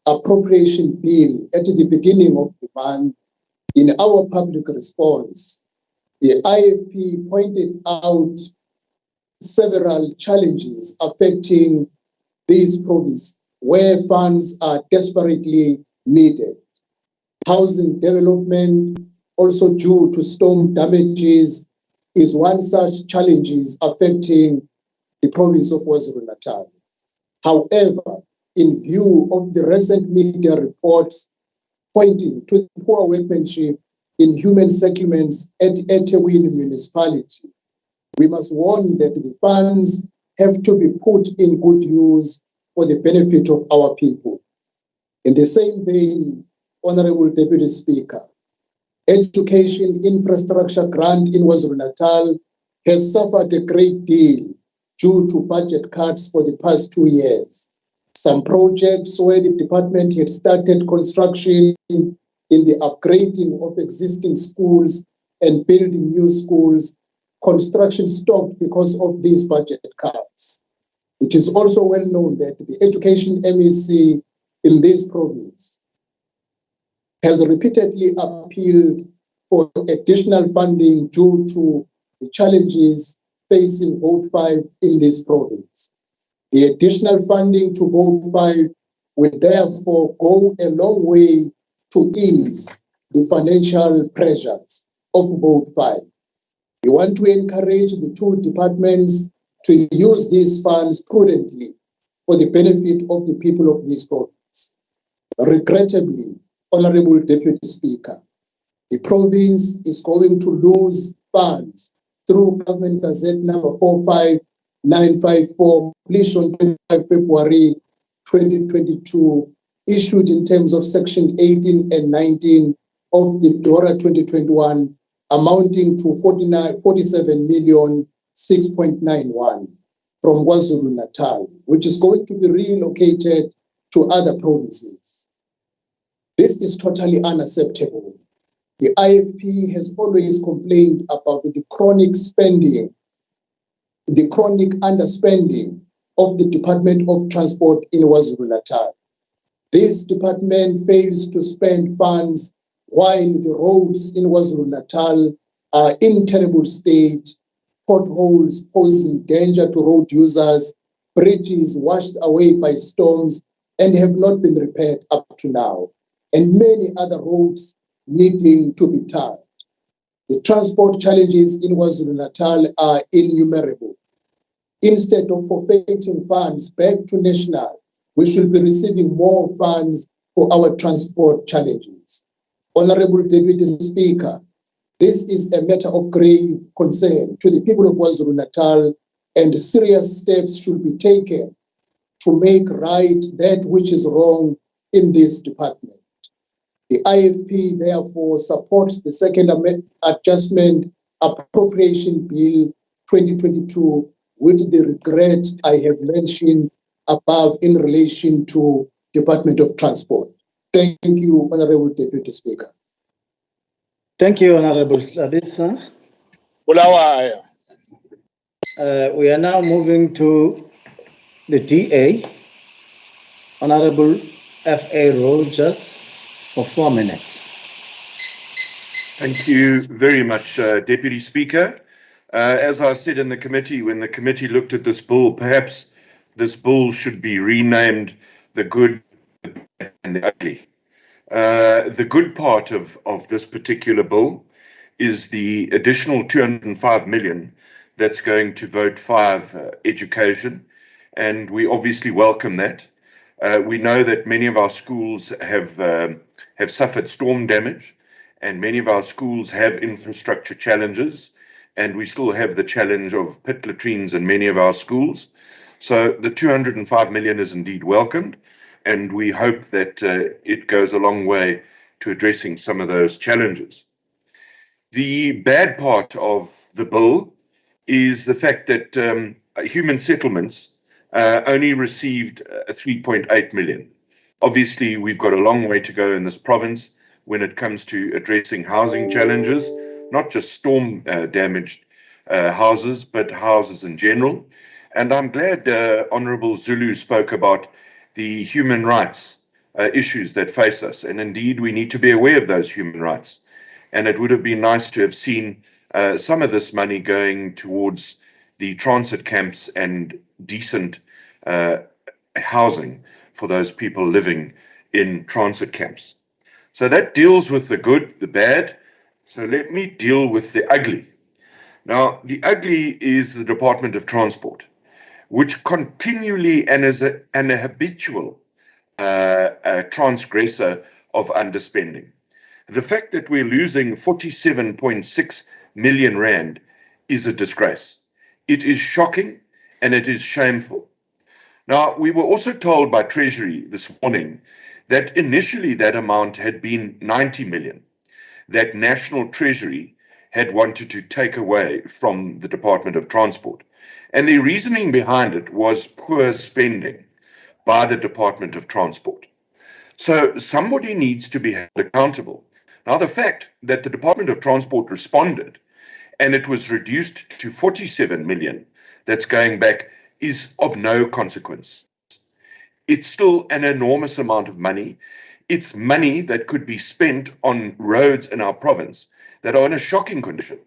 appropriation bill at the beginning of the month, in our public response, the IFP pointed out several challenges affecting these provinces where funds are desperately needed. Housing development, also due to storm damages, is one such challenges affecting the province of KwaZulu-Natal. However, in view of the recent media reports pointing to poor workmanship in human settlements at eThekwini municipality, we must warn that the funds have to be put in good use for the benefit of our people. In the same vein, Honorable Deputy Speaker, Education Infrastructure Grant in KwaZulu-Natal has suffered a great deal due to budget cuts for the past 2 years. Some projects where the department had started construction in the upgrading of existing schools and building new schools, construction stopped because of these budget cuts. It is also well known that the Education MEC in this province has repeatedly appealed for additional funding due to the challenges facing Vote 5 in this province. The additional funding to Vote 5 will therefore go a long way to ease the financial pressures of Vote 5. We want to encourage the two departments to use these funds prudently for the benefit of the people of this province. Regrettably, Honorable Deputy Speaker, the province is going to lose funds through Government Gazette number 45954, published on 25 February 2022, issued in terms of Section 18 and 19 of the DORA 2021 amounting to 47,006,91 from KwaZulu-Natal, which is going to be relocated to other provinces. This is totally unacceptable. The IFP has always complained about the chronic spending, the chronic underspending of the Department of Transport in KwaZulu-Natal. This department fails to spend funds while the roads in KwaZulu-Natal are in terrible state, potholes posing danger to road users, bridges washed away by storms and have not been repaired up to now, and many other roads needing to be tarred. The transport challenges in KwaZulu-Natal are innumerable. Instead of forfeiting funds back to national, we should be receiving more funds for our transport challenges. Honorable Deputy Speaker, this is a matter of grave concern to the people of KwaZulu-Natal, and serious steps should be taken to make right that which is wrong in this department. The IFP therefore supports the second adjustment appropriation bill 2022 with the regret I have mentioned above in relation to Department of Transport. Thank you, Honorable Deputy Speaker. Thank you, Honorable Labisa. Bulawaya. We are now moving to the DA, Honorable F.A. Rogers, for 4 minutes. Thank you very much, Deputy Speaker. As I said in the committee, when the committee looked at this bill, perhaps this bill should be renamed the good and the ugly. The good part of this particular bill is the additional 205 million that's going to Vote 5 education, and we obviously welcome that. We know that many of our schools have suffered storm damage, and many of our schools have infrastructure challenges, and we still have the challenge of pit latrines in many of our schools. So the 205 million is indeed welcomed, and we hope that it goes a long way to addressing some of those challenges. The bad part of the bill is the fact that human settlements only received 3.8 million. Obviously, we've got a long way to go in this province when it comes to addressing housing challenges, not just storm damaged houses, but houses in general. And I'm glad Honorable Zulu spoke about the human rights issues that face us. And indeed, we need to be aware of those human rights. And it would have been nice to have seen some of this money going towards the transit camps and decent housing for those people living in transit camps. So that deals with the good, the bad. So let me deal with the ugly. Now, the ugly is the Department of Transport, which continually and as an habitual transgressor of underspending. The fact that we're losing 47.6 million rand is a disgrace. It is shocking and it is shameful. Now, we were also told by Treasury this morning that initially that amount had been 90 million, that National Treasury had wanted to take away from the Department of Transport. And the reasoning behind it was poor spending by the Department of Transport. So somebody needs to be held accountable. Now, the fact that the Department of Transport responded and it was reduced to 47 million that's going back is of no consequence. It's still an enormous amount of money. It's money that could be spent on roads in our province that are in a shocking condition.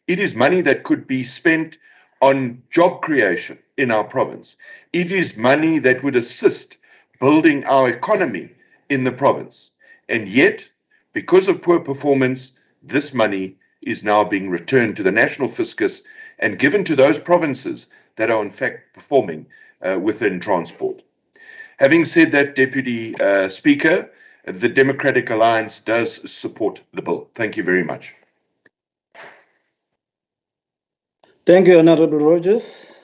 It is money that could be spent on job creation in our province. It is money that would assist building our economy in the province. And yet, because of poor performance, this money is now being returned to the national fiscus and given to those provinces that are in fact performing within transport. Having said that, Deputy Speaker, the Democratic Alliance does support the bill. Thank you very much. Thank you, Honorable Rogers.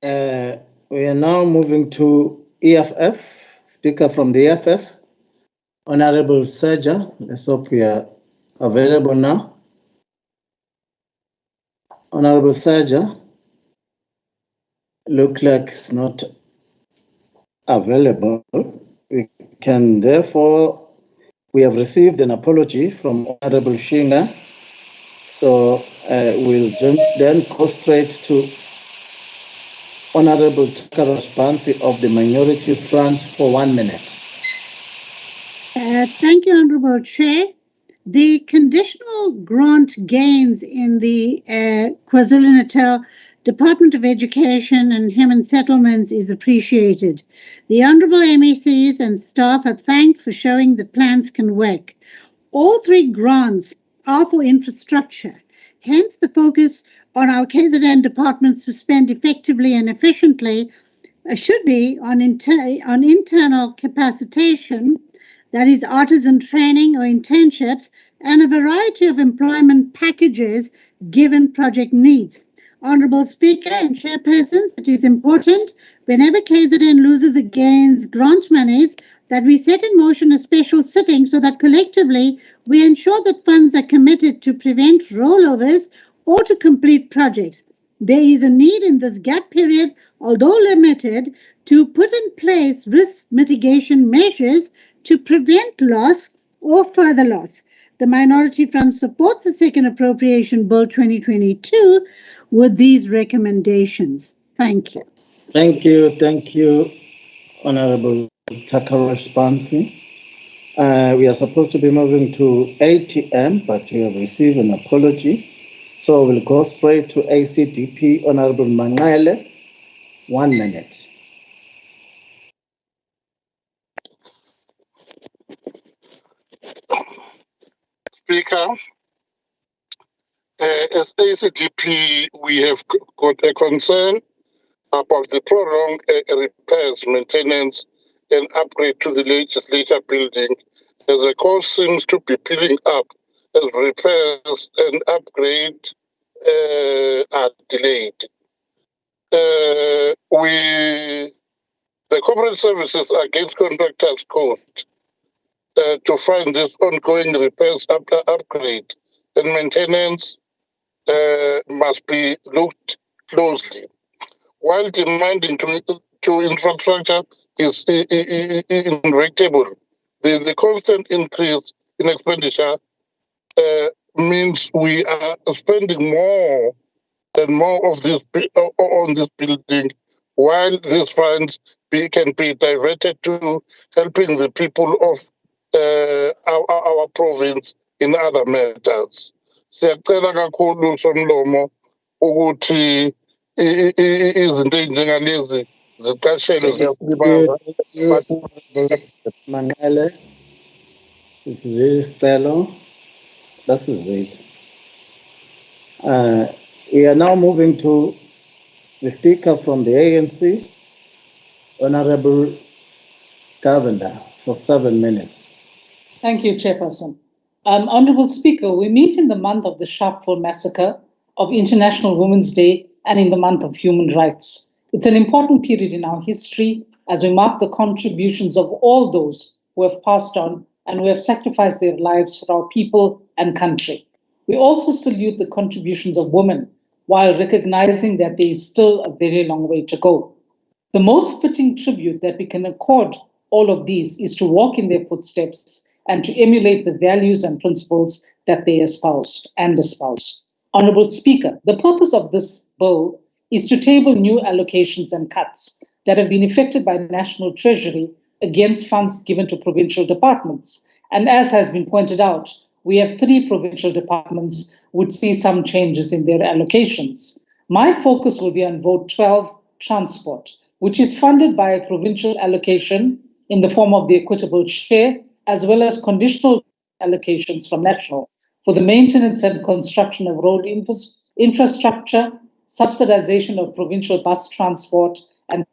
We are now moving to EFF, Speaker from the EFF, Honorable Serja, let's hope we are available now. Honorable Serja, look like it's not available. We can therefore, we have received an apology from Honorable Shinga. So we'll then go straight to Honorable Takarosh Bansi of the Minority Front for 1 minute. Thank you, Honorable Chair. The conditional grant gains in the KwaZulu-Natal Department of Education and Human Settlements is appreciated. The Honorable MECs and staff are thanked for showing that plans can work. All 3 grants are for infrastructure. Hence, the focus on our KZN departments to spend effectively and efficiently should be on internal capacitation, that is artisan training or internships, and a variety of employment packages given project needs. Honourable Speaker and Chairpersons, it is important whenever KZN loses or gains grant monies that we set in motion a special sitting so that collectively we ensure that funds are committed to prevent rollovers or to complete projects. There is a need in this gap period, although limited, to put in place risk mitigation measures to prevent loss or further loss. The Minority Front supports the Second Appropriation Bill 2022 with these recommendations. Thank you. Thank you, Honorable Takarosh Bansi. We are supposed to be moving to ATM, but we have received an apology. So we'll go straight to ACDP, Honorable Mangale, 1 minute. Speaker, as ACDP, we have got a concern about the prolonged repairs, maintenance, and upgrade to the Legislature building, as the cost seems to be piling up as repairs and upgrade are delayed. The Corporate Services Against Contractors Code to find this ongoing repairs after upgrade and maintenance must be looked closely. While demanding to infrastructure is inevitable, the constant increase in expenditure means we are spending more and more of this on this building, while these funds can be diverted to helping the people of our province in other matters. Siyacela kakhulu Somlomo ukuthi izinto ezinjengalezi ziqashelwe ziyasibaza. Mangale, Sisizwe this is it. We are now moving to the Speaker from the ANC, Honorable Governor, for 7 minutes. Thank you, Chairperson. Honourable Speaker, we meet in the month of the Sharpeville Massacre, of International Women's Day, and in the month of human rights. It's an important period in our history as we mark the contributions of all those who have passed on and who have sacrificed their lives for our people and country. We also salute the contributions of women while recognizing that there is still a very long way to go. The most fitting tribute that we can accord all of these is to walk in their footsteps and to emulate the values and principles that they espoused. Honourable Speaker, the purpose of this bill is to table new allocations and cuts that have been effected by the National Treasury against funds given to provincial departments. And as has been pointed out, we have 3 provincial departments which see some changes in their allocations. My focus will be on Vote 12, Transport, which is funded by a provincial allocation in the form of the equitable share, as well as conditional allocations from national for the maintenance and construction of road infrastructure, subsidization of provincial bus transport, and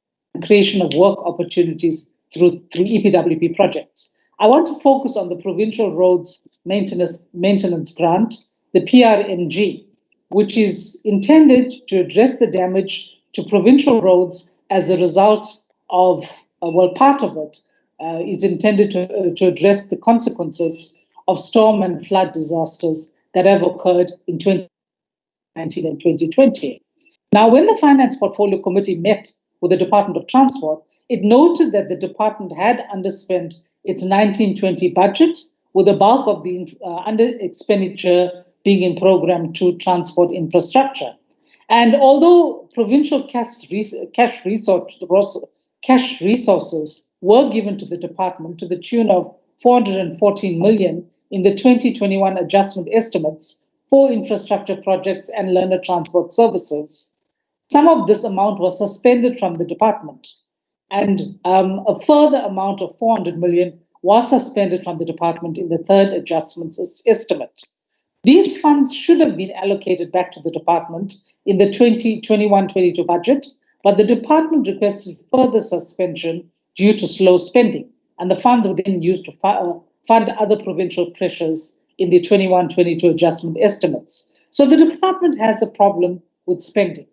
creation of work opportunities through EPWP projects. I want to focus on the Provincial Roads Maintenance Grant, the PRMG, which is intended to address the damage to provincial roads as a result of, part of it, is intended to address the consequences of storm and flood disasters that have occurred in 2019 and 2020. Now, when the Finance Portfolio Committee met with the Department of Transport, it noted that the department had underspent its 1920 budget, with the bulk of the under expenditure being in Program 2 Transport Infrastructure. And although provincial cash resources were given to the department to the tune of 414 million in the 2021 adjustment estimates for infrastructure projects and learner transport services, some of this amount was suspended from the department, and a further amount of 400 million was suspended from the department in the third adjustments estimate. These funds should have been allocated back to the department in the 2021-22 budget, but the department requested further suspension due to slow spending, and the funds were then used to fund other provincial pressures in the 21-22 adjustment estimates. So the department has a problem with spending.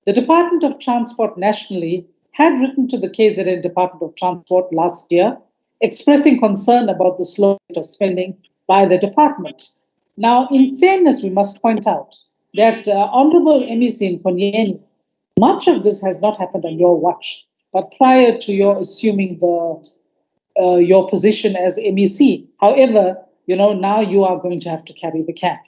The Department of Transport nationally had written to the KZN Department of Transport last year, expressing concern about the slow rate of spending by the department. Now, in fairness, we must point out that Honorable MEC Nkonyeni, much of this has not happened on your watch, but prior to your assuming your position as MEC. However, now you are going to have to carry the can.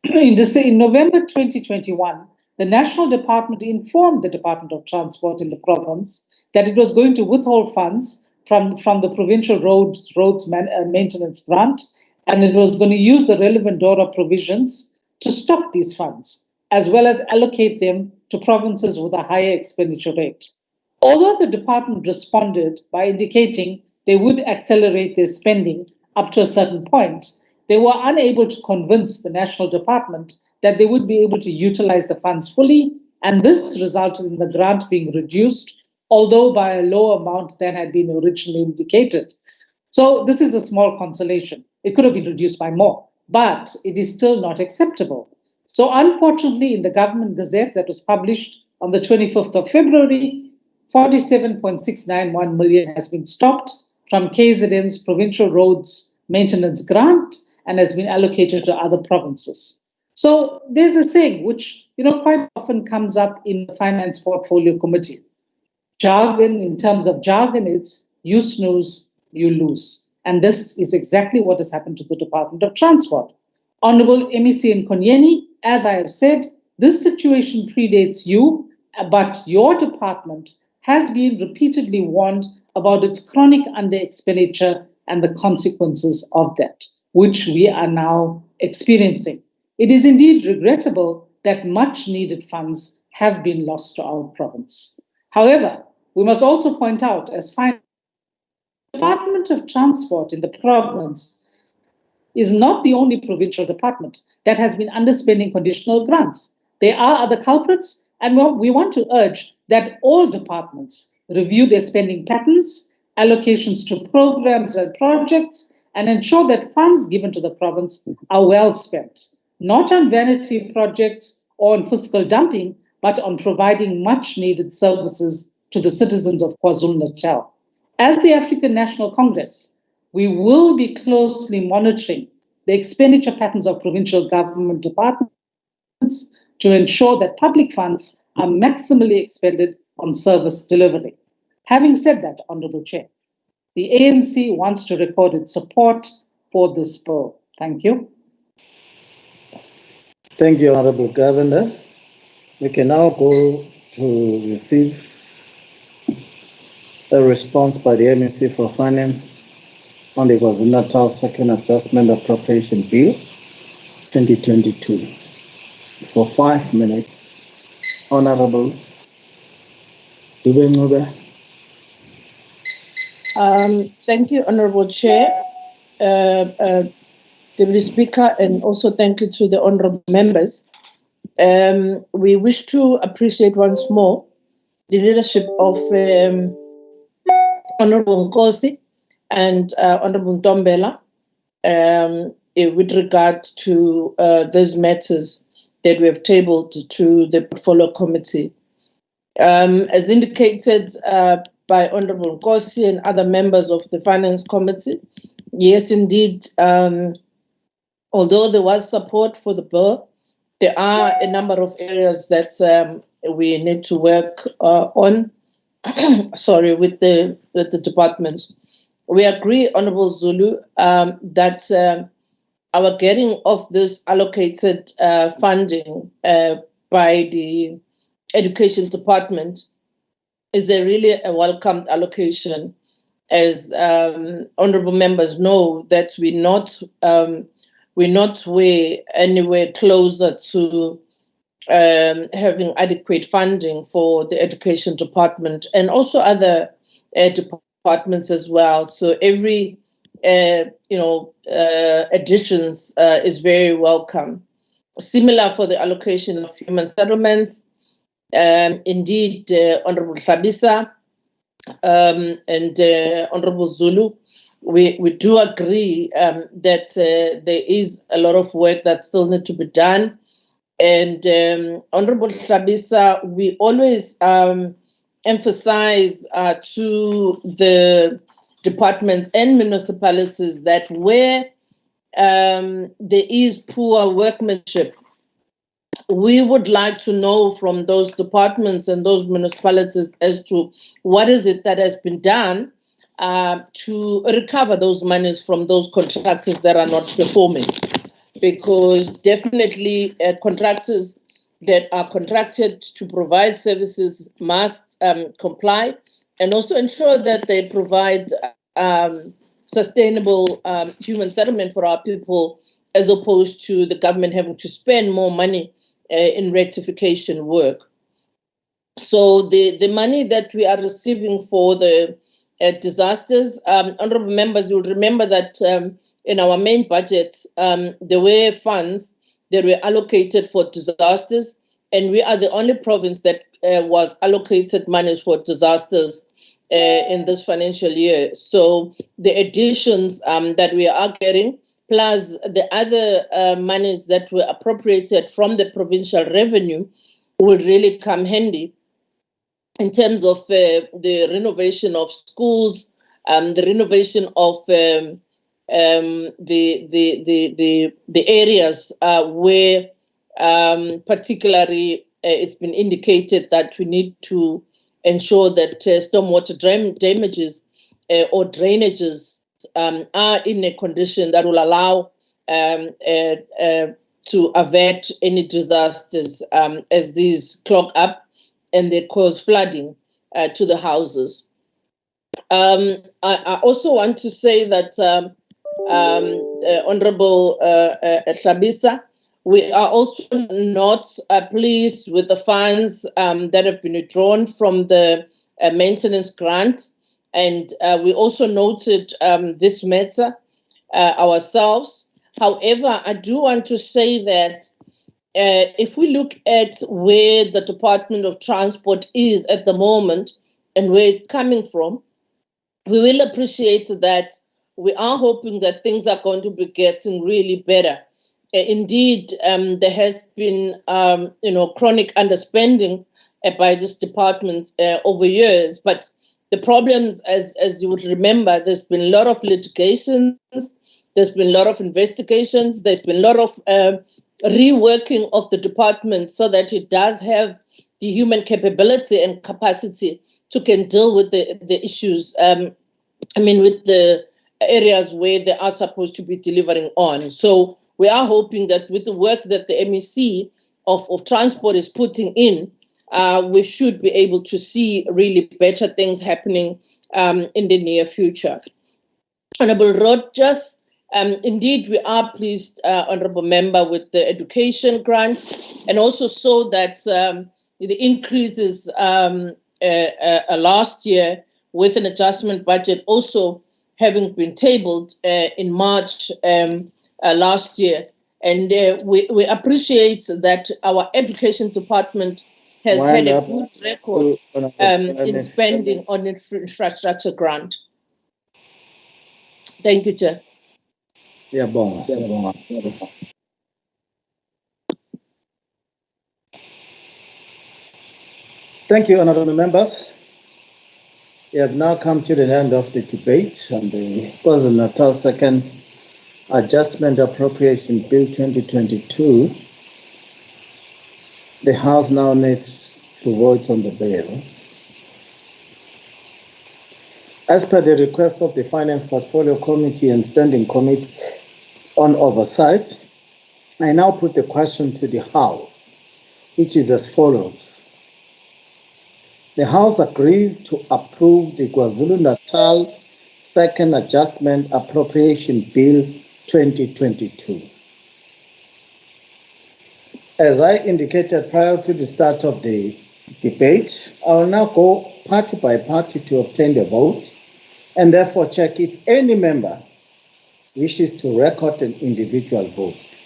In November 2021, the National Department informed the Department of Transport in the province that it was going to withhold funds from the provincial roads maintenance grant, and it was going to use the relevant DORA provisions to stop these funds, as well as allocate them to provinces with a higher expenditure rate. Although the department responded by indicating they would accelerate their spending up to a certain point, they were unable to convince the national department that they would be able to utilize the funds fully, and this resulted in the grant being reduced, although by a lower amount than had been originally indicated. So this is a small consolation. It could have been reduced by more, but it is still not acceptable. So unfortunately, in the Government Gazette that was published on the 25th of February, 47.691 million has been stopped from KZN's provincial roads maintenance grant and has been allocated to other provinces. So there's a saying which quite often comes up in the Finance Portfolio Committee. Jargon, in terms of jargon, it's you snooze, you lose. And this is exactly what has happened to the Department of Transport. Honorable MEC Nkonyeni, as I have said, this situation predates you, but your department has been repeatedly warned about its chronic under-expenditure and the consequences of that, which we are now experiencing. It is indeed regrettable that much-needed funds have been lost to our province. However, we must also point out, as the Department of Transport in the province is not the only provincial department that has been underspending conditional grants. There are other culprits, and we want to urge that all departments review their spending patterns, allocations to programs and projects, and ensure that funds given to the province are well spent, not on vanity projects or on fiscal dumping, but on providing much-needed services to the citizens of KwaZulu-Natal. As the African National Congress, we will be closely monitoring the expenditure patterns of provincial government departments to ensure that public funds are maximally expended on service delivery. Having said that, Honourable Chair, the ANC wants to record its support for this bill. Thank you. Thank you, Honourable Governor. We can now go to receive a response by the MEC for Finance on the KwaZulu-Natal Second Adjustment Appropriation Bill 2022. For 5 minutes, Honourable Dube. Thank you, Honourable Chair, Deputy Speaker, and also thank you to the honourable members. We wish to appreciate once more the leadership of Honourable Nkosi and Honourable Ntombela with regard to these matters that we have tabled to the Portfolio Committee. As indicated, by Honorable Nkosi and other members of the Finance Committee. Yes, indeed, although there was support for the bill, there are a number of areas that we need to work on. Sorry, with the departments. We agree, Honorable Zulu, that our getting of this allocated funding by the Education Department is really a welcomed allocation. As honorable members know, that we're not anywhere closer to having adequate funding for the Education Department and also other departments as well. So every additions is very welcome. Similar for the allocation of human settlements. Indeed, Honorable Tlhabisa and Honorable Zulu, we do agree that there is a lot of work that still needs to be done. And Honorable Tlhabisa, we always emphasize to the departments and municipalities that where there is poor workmanship, we would like to know from those departments and those municipalities as to what is it that has been done to recover those monies from those contractors that are not performing. Because definitely contractors that are contracted to provide services must comply and also ensure that they provide sustainable human settlement for our people, as opposed to the government having to spend more money in rectification work. So the money that we are receiving for the disasters, honorable members, you'll remember that in our main budget, there were funds that were allocated for disasters, and we are the only province that was allocated monies for disasters in this financial year. So the additions that we are getting, plus the other monies that were appropriated from the provincial revenue, will really come handy in terms of the renovation of schools, the renovation of the areas where particularly it's been indicated that we need to ensure that stormwater damages or drainages are in a condition that will allow to avert any disasters as these clog up and they cause flooding to the houses. I also want to say that Honorable Tlhabisa, we are also not pleased with the funds that have been withdrawn from the maintenance grant. And we also noted this matter ourselves. However, I do want to say that if we look at where the Department of Transport is at the moment and where it's coming from, we will appreciate that we are hoping that things are going to be getting really better. Indeed, there has been, chronic underspending by this department over years. But the problems, as you would remember, there's been a lot of litigations, there's been a lot of investigations, there's been a lot of reworking of the department so that it does have the human capability and capacity to can deal with the issues. With the areas where they are supposed to be delivering on. So we are hoping that with the work that the MEC of Transport is putting in, we should be able to see really better things happening in the near future. Honorable Rogers, indeed, we are pleased, Honorable Member, with the education grant, and also saw that the increases last year with an adjustment budget also having been tabled in March last year. And we appreciate that our education department has had a good record in spending on infrastructure grant. Thank you, Chair. Thank you, honorable members. We have now come to the end of the debate on the KwaZulu-Natal Second Adjustment Appropriation Bill 2022. The House now needs to vote on the bill. As per the request of the Finance Portfolio Committee and Standing Committee on Oversight, I now put the question to the House, which is as follows. The House agrees to approve the KwaZulu-Natal Second Adjustment Appropriation Bill 2022. As I indicated prior to the start of the debate, I will now go party by party to obtain the vote and therefore check if any member wishes to record an individual vote.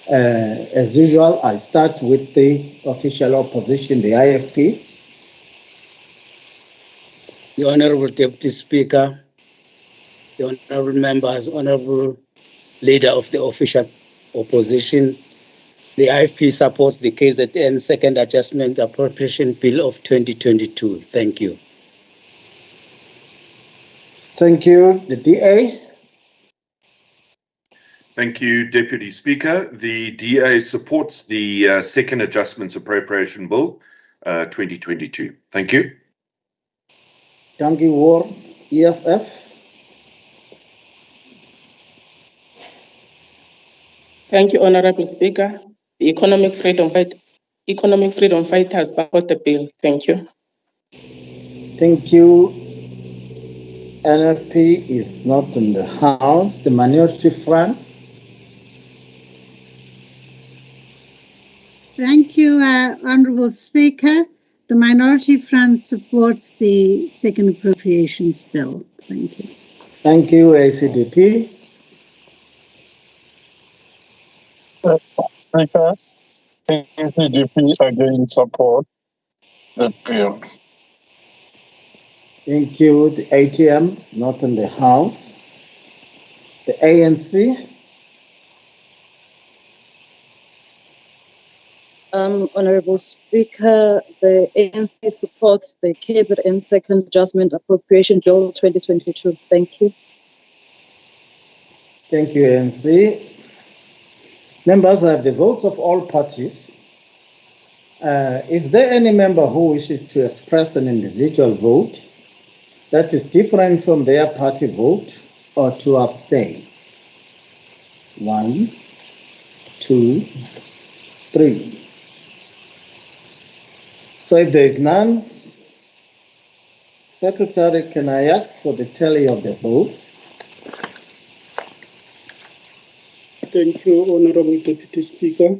As usual, I start with the official opposition, the IFP. The Honorable Deputy Speaker, the Honorable Members, Honorable Leader of the official opposition, the IFP supports the KZN Second Adjustment Appropriation Bill of 2022. Thank you. Thank you. The DA. Thank you, Deputy Speaker. The DA supports the Second Adjustments Appropriation Bill 2022. Thank you. Dankie War, EFF. Thank you, Honorable Speaker. The Economic Freedom Fighters support the bill. Thank you. Thank you. NFP is not in the House. The Minority Front. Thank you, Honourable Speaker. The Minority Front supports the Second Appropriations Bill. Thank you. Thank you, ACDP. Speaker, ACDP again support the bill. Thank you. The ATM is not in the House. The ANC. Honourable Speaker, the ANC supports the KZN Second Adjustment Appropriation Bill 2022. Thank you. Thank you, ANC. Members, I have the votes of all parties. Is there any member who wishes to express an individual vote that is different from their party vote or to abstain? 1, 2, 3. So if there is none, Secretary, can I ask for the tally of the votes? Thank you, Honorable Deputy Speaker.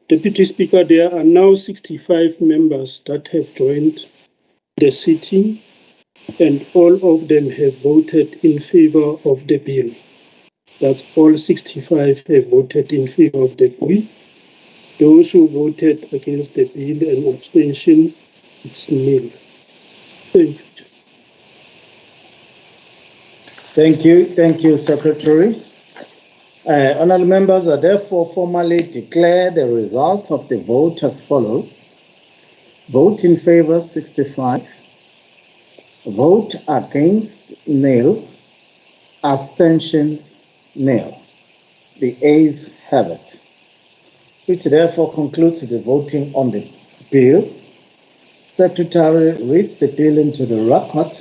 Deputy Speaker, there are now 65 members that have joined the sitting, and all of them have voted in favor of the bill. That's all 65 have voted in favor of the bill. Those who voted against the bill and abstention, it's nil. Thank you. Thank you. Thank you, Secretary. Honourable members, I therefore formally declare the results of the vote as follows. Vote in favour 65. Vote against nil. Abstentions nil. The ayes have it, which therefore concludes the voting on the bill. Secretary reads the bill into the record.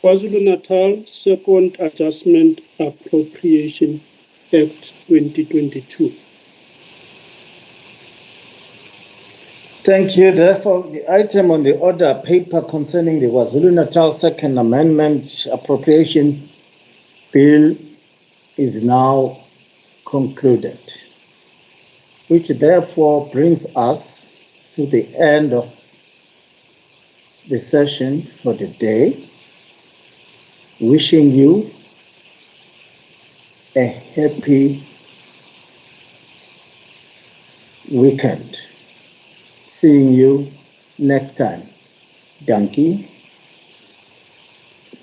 KwaZulu-Natal Second Adjustment Appropriation Act 2022. Thank you. Therefore, the item on the order paper concerning the KwaZulu-Natal Second Amendment Appropriation Bill is now concluded, which therefore brings us to the end of the session for the day. Wishing you a happy weekend. Seeing you next time. Dankie.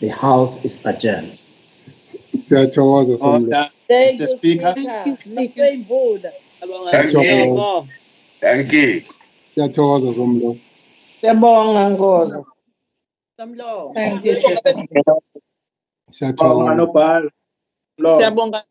The House is adjourned. Order. Mr. Speaker. Thank you, Speaker. Thank you. Siyathokoza Zomlo. Siyabonga Ngozi. Somlo. Thank you, Chair. Siyabonga nobhala. Siyabonga